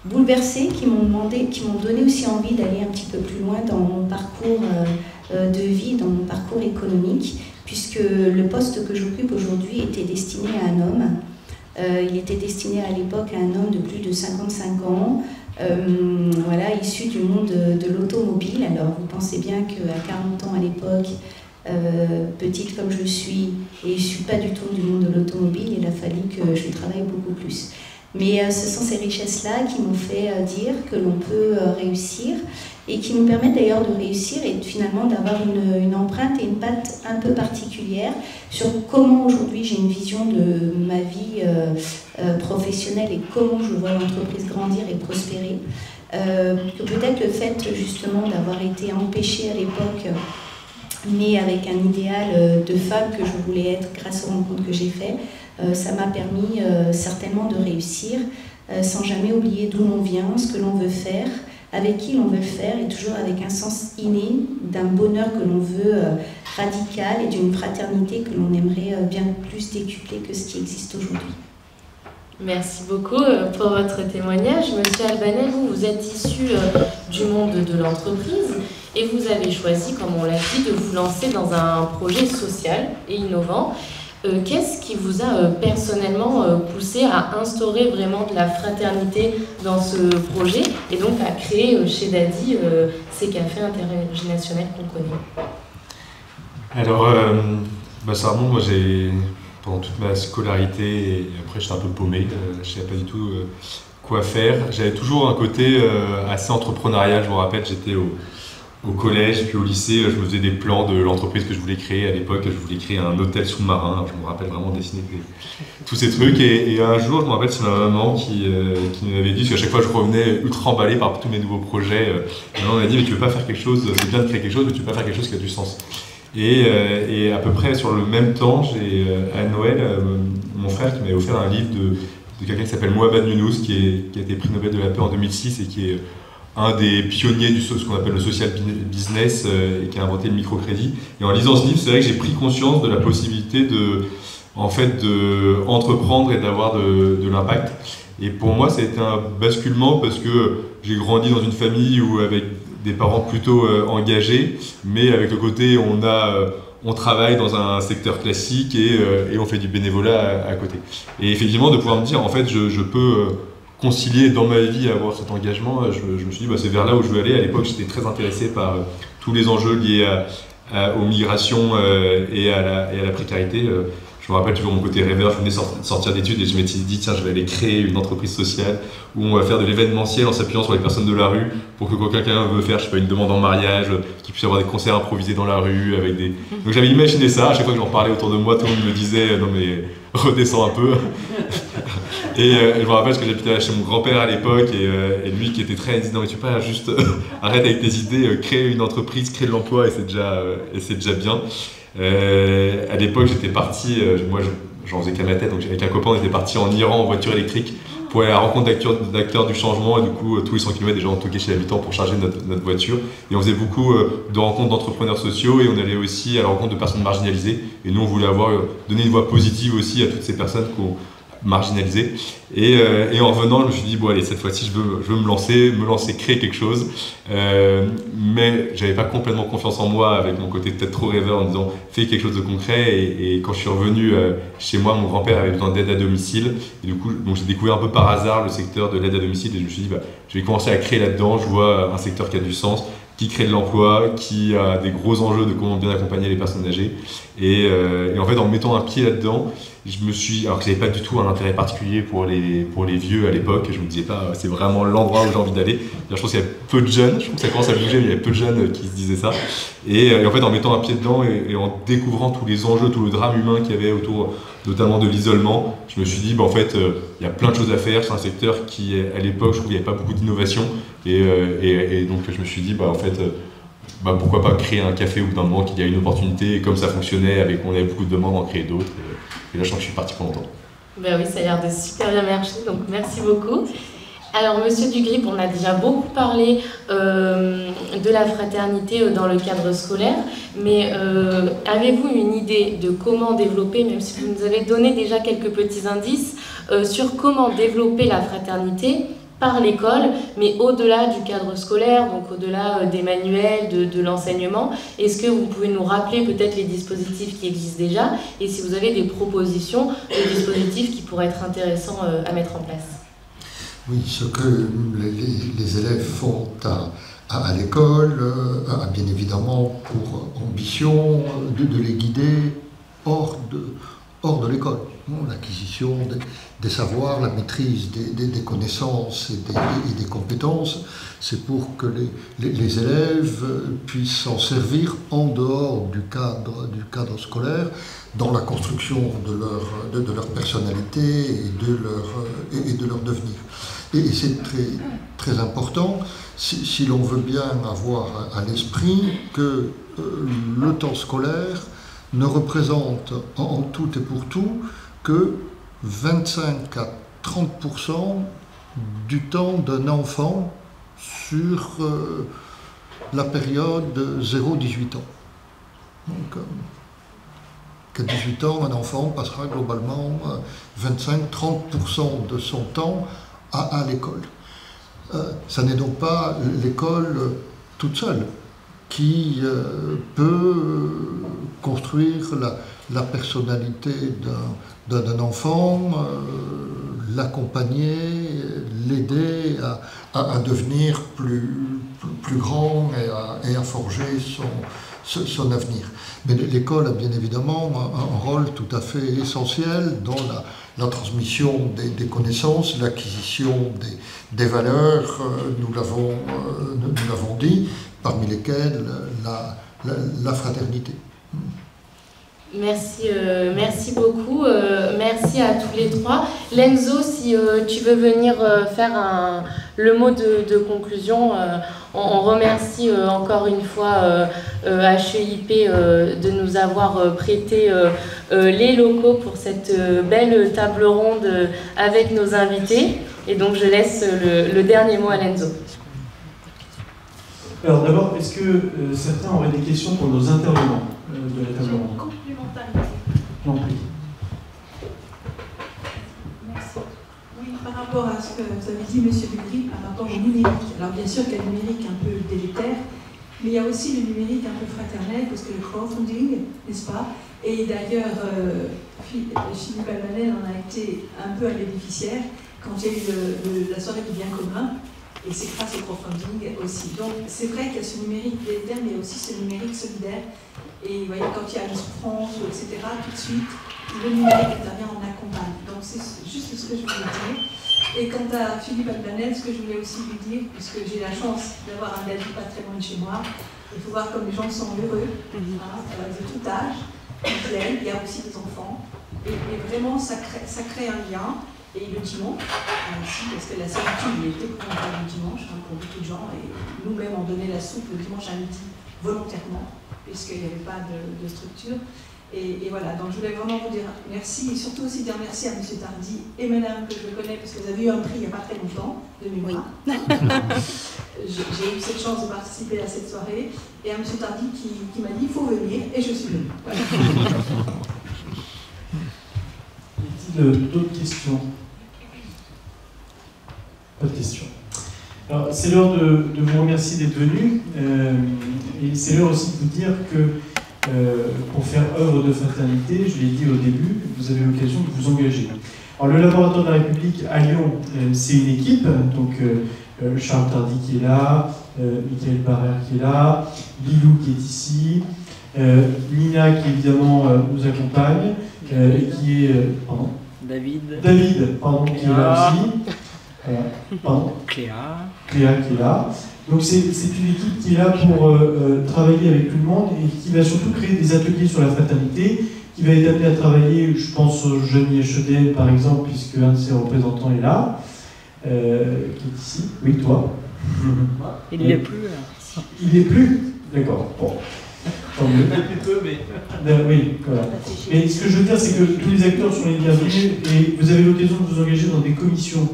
bouleversée, qui m'ont donné aussi envie d'aller un petit peu plus loin dans mon parcours de vie, dans mon parcours économique, puisque le poste que j'occupe aujourd'hui était destiné à un homme. Il était destiné à l'époque à un homme de plus de 55 ans, issu du monde de l'automobile. Alors vous pensez bien qu'à 40 ans à l'époque, petite comme je suis, et je ne suis pas du tout du monde de l'automobile, il a fallu que je travaille beaucoup plus. Mais ce sont ces richesses-là qui m'ont fait dire que l'on peut réussir, et qui nous permettent d'ailleurs de réussir et finalement d'avoir une empreinte et une patte un peu particulière sur comment aujourd'hui j'ai une vision de ma vie professionnelle et comment je vois l'entreprise grandir et prospérer. que peut-être le fait justement d'avoir été empêchée à l'époque, mais avec un idéal de femme que je voulais être grâce aux rencontres que j'ai faites, ça m'a permis certainement de réussir, sans jamais oublier d'où l'on vient, ce que l'on veut faire, avec qui l'on veut le faire, et toujours avec un sens inné d'un bonheur que l'on veut radical et d'une fraternité que l'on aimerait bien plus décupler que ce qui existe aujourd'hui. Merci beaucoup pour votre témoignage. Monsieur Albanel, vous êtes issu du monde de l'entreprise et vous avez choisi, comme on l'a dit, de vous lancer dans un projet social et innovant. Qu'est-ce qui vous a personnellement poussé à instaurer vraiment de la fraternité dans ce projet et donc à créer chez Dadi ces cafés intergénérationnels qu'on connaît? Alors, ça remonte, moi pendant toute ma scolarité, et après j'étais un peu paumé, je ne savais pas du tout quoi faire. J'avais toujours un côté assez entrepreneurial, je me rappelle, j'étais au collège, puis au lycée, je me faisais des plans de l'entreprise que je voulais créer. À l'époque, je voulais créer un hôtel sous-marin. Je me rappelle vraiment dessiner tous ces trucs. Et un jour, je me rappelle, c'est ma maman qui m'avait dit, parce qu'à chaque fois, je revenais ultra emballé par tous mes nouveaux projets. Ma maman m'a dit, mais tu veux pas faire quelque chose, c'est bien de créer quelque chose, mais tu veux pas faire quelque chose qui a du sens. Et à peu près sur le même temps, j'ai à Noël, mon frère qui m'avait offert un livre de quelqu'un qui s'appelle Mohamed Younous, qui a été prix Nobel de la paix en 2006 et qui est un des pionniers de ce qu'on appelle le social business et qui a inventé le microcrédit. Et en lisant ce livre, c'est vrai que j'ai pris conscience de la possibilité de entreprendre et d'avoir de l'impact. Et pour moi, ça a été un basculement parce que j'ai grandi dans une famille où avec des parents plutôt engagés, mais avec le côté on travaille dans un secteur classique et on fait du bénévolat à côté. Et effectivement, de pouvoir me dire, en fait, je peux concilier dans ma vie à avoir cet engagement, je me suis dit, c'est vers là où je veux aller. À l'époque, j'étais très intéressé par tous les enjeux liés aux migrations et à la précarité. Je me rappelle toujours mon côté rêveur, je venais sortir d'études et je m'étais dit, tiens, je vais aller créer une entreprise sociale où on va faire de l'événementiel en s'appuyant sur les personnes de la rue pour que quand quelqu'un veut faire, je sais pas, une demande en mariage, qu'il puisse y avoir des concerts improvisés dans la rue avec des... Donc j'avais imaginé ça, à chaque fois que j'en parlais autour de moi, tout le monde me disait, non mais redescends un peu. Et je me rappelle parce que j'habitais chez mon grand-père à l'époque et lui qui était très, il dit non mais tu peux pas juste arrête avec tes idées, crée une entreprise, crée de l'emploi et c'est déjà bien. À l'époque j'étais parti, moi j'en faisais qu'à ma tête, donc avec un copain on était parti en Iran en voiture électrique pour aller à la rencontre d'acteurs du changement et du coup tous les 100 km déjà on toquait chez l'habitant pour charger notre voiture et on faisait beaucoup de rencontres d'entrepreneurs sociaux et on allait aussi à la rencontre de personnes marginalisées et nous on voulait donner une voix positive aussi à toutes ces personnes marginalisées et en revenant je me suis dit bon allez cette fois-ci je veux me lancer, créer quelque chose mais j'avais pas complètement confiance en moi avec mon côté peut-être trop rêveur en disant fais quelque chose de concret et quand je suis revenu chez moi mon grand-père avait besoin d'aide à domicile et du coup donc j'ai découvert un peu par hasard le secteur de l'aide à domicile et je me suis dit je vais commencer à créer là-dedans, je vois un secteur qui a du sens, qui crée de l'emploi, qui a des gros enjeux de comment bien accompagner les personnes âgées et en fait en mettant un pied là-dedans alors que j'avais pas du tout un intérêt particulier pour les vieux à l'époque, je me disais pas c'est vraiment l'endroit où j'ai envie d'aller. Je pense qu'il y a peu de jeunes, je trouve que ça commence à bouger, mais il y a peu de jeunes qui se disaient ça. Et en fait en mettant un pied dedans et en découvrant tous les enjeux, tout le drame humain qu'il y avait autour notamment de l'isolement, je me suis dit en fait il y a plein de choses à faire, c'est un secteur qui à l'époque je trouve qu'il n'y avait pas beaucoup d'innovation et donc je me suis dit en fait pourquoi pas créer un café au bout d'un moment qu'il y a une opportunité et comme ça fonctionnait on avait beaucoup de demandes, en créer d'autres. Et là, je crois que je suis parti pour longtemps. Ben oui, ça a l'air de super bien marcher, donc merci beaucoup. Alors, Monsieur Dugrip, on a déjà beaucoup parlé de la fraternité dans le cadre scolaire, mais avez-vous une idée de comment développer, même si vous nous avez donné déjà quelques petits indices, sur comment développer la fraternité par l'école, mais au-delà du cadre scolaire, donc au-delà des manuels, de l'enseignement, est-ce que vous pouvez nous rappeler peut-être les dispositifs qui existent déjà et si vous avez des propositions de dispositifs qui pourraient être intéressants à mettre en place? Oui, ce que les élèves font à l'école a bien évidemment pour ambition de les guider hors de l'école. L'acquisition des savoirs, la maîtrise des connaissances et des compétences, c'est pour que les élèves puissent s'en servir en dehors du cadre scolaire, dans la construction de leur personnalité et de leur devenir. Et c'est très, très important si l'on veut bien avoir à l'esprit que le temps scolaire ne représente en tout et pour tout que 25 à 30% du temps d'un enfant sur la période 0-18 ans. Donc, qu'à 18 ans, un enfant passera globalement 25-30% de son temps à l'école. Ça n'est donc pas l'école toute seule qui peut construire la personnalité d'un enfant, l'accompagner, l'aider à devenir plus grand et à forger son avenir. Mais l'école a bien évidemment un rôle tout à fait essentiel dans la transmission des connaissances, l'acquisition des valeurs, nous l'avons dit, parmi lesquelles la fraternité. Merci, merci beaucoup. Merci à tous les trois. Lenzo, si tu veux venir faire le mot de conclusion, on remercie encore une fois HEIP de nous avoir prêté les locaux pour cette belle table ronde avec nos invités. Et donc je laisse le dernier mot à Lenzo. Alors d'abord, est-ce que certains auraient des questions pour nos intervenants de la table ronde? Non plus. Merci. Oui, par rapport à ce que vous avez dit, M. Dugry, par rapport au numérique. Alors bien sûr qu'il y a le numérique un peu délétère, mais il y a aussi le numérique un peu fraternel, parce que le crowdfunding, n'est-ce pas? Et d'ailleurs, Philippe Albanel en a été un peu un bénéficiaire quand il y a eu la soirée du bien commun. Et c'est grâce au crowdfunding aussi. Donc c'est vrai qu'il y a ce numérique délétère, mais il y a aussi ce numérique solidaire. Et vous voyez, quand il y a une souffrance, etc., tout de suite, le numérique intervient, on accompagne. Donc c'est juste ce que je voulais dire. Et quant à Philippe Albanel, ce que je voulais aussi lui dire, puisque j'ai la chance d'avoir un David pas très loin de chez moi, il faut voir comme les gens sont heureux, de tout âge, il y a aussi des enfants. Et vraiment, ça crée un lien. Et le dimanche aussi, parce que la solitude était pour le dimanche, pour beaucoup de gens, et nous-mêmes on donnait la soupe le dimanche à midi volontairement, puisqu'il n'y avait pas de structure. Et voilà, donc je voulais vraiment vous dire merci, et surtout aussi dire merci à M. Tardy et Madame, que je connais, parce que vous avez eu un prix il n'y a pas très longtemps, de mémoire. Oui. J'ai eu cette chance de participer à cette soirée, et à M. Tardy qui m'a dit il faut venir, et je suis venue. Voilà. Y a-t-il d'autres questions? Pas de questions. Alors, c'est l'heure de vous remercier d'être venus, et c'est l'heure aussi de vous dire que pour faire œuvre de fraternité, je l'ai dit au début, vous avez l'occasion de vous engager. Alors, le laboratoire de la République à Lyon, c'est une équipe, donc Charles Tardy qui est là, Michael Barrère qui est là, Lilou qui est ici, Nina qui évidemment nous accompagne, et qui est... pardon, David, pardon, qui est là aussi. Pardon. Cléa qui est là. Donc c'est une équipe qui est là pour travailler avec tout le monde et qui va surtout créer des ateliers sur la fraternité, qui va être amené à travailler, je pense au jeune IHED par exemple, puisque un de ses représentants est là, qui est ici. Oui, toi. Il n'y est plus. Il n'est plus? D'accord. Bon. Tant mieux. Oui, voilà. Et ce que je veux dire, c'est que tous les acteurs sont les bienvenus et vous avez l'occasion de vous engager dans des commissions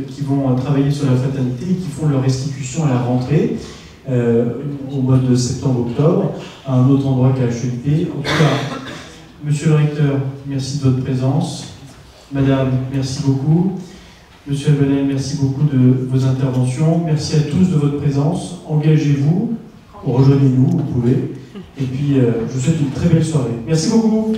qui vont travailler sur la fraternité et qui font leur restitution à la rentrée au mois de septembre-octobre à un autre endroit qu'à HEIP. En tout cas, Monsieur le recteur, merci de votre présence. Madame, merci beaucoup. Monsieur Albanel, merci beaucoup de vos interventions. Merci à tous de votre présence. Engagez-vous, rejoignez-nous, vous pouvez. Et puis, je vous souhaite une très belle soirée. Merci beaucoup.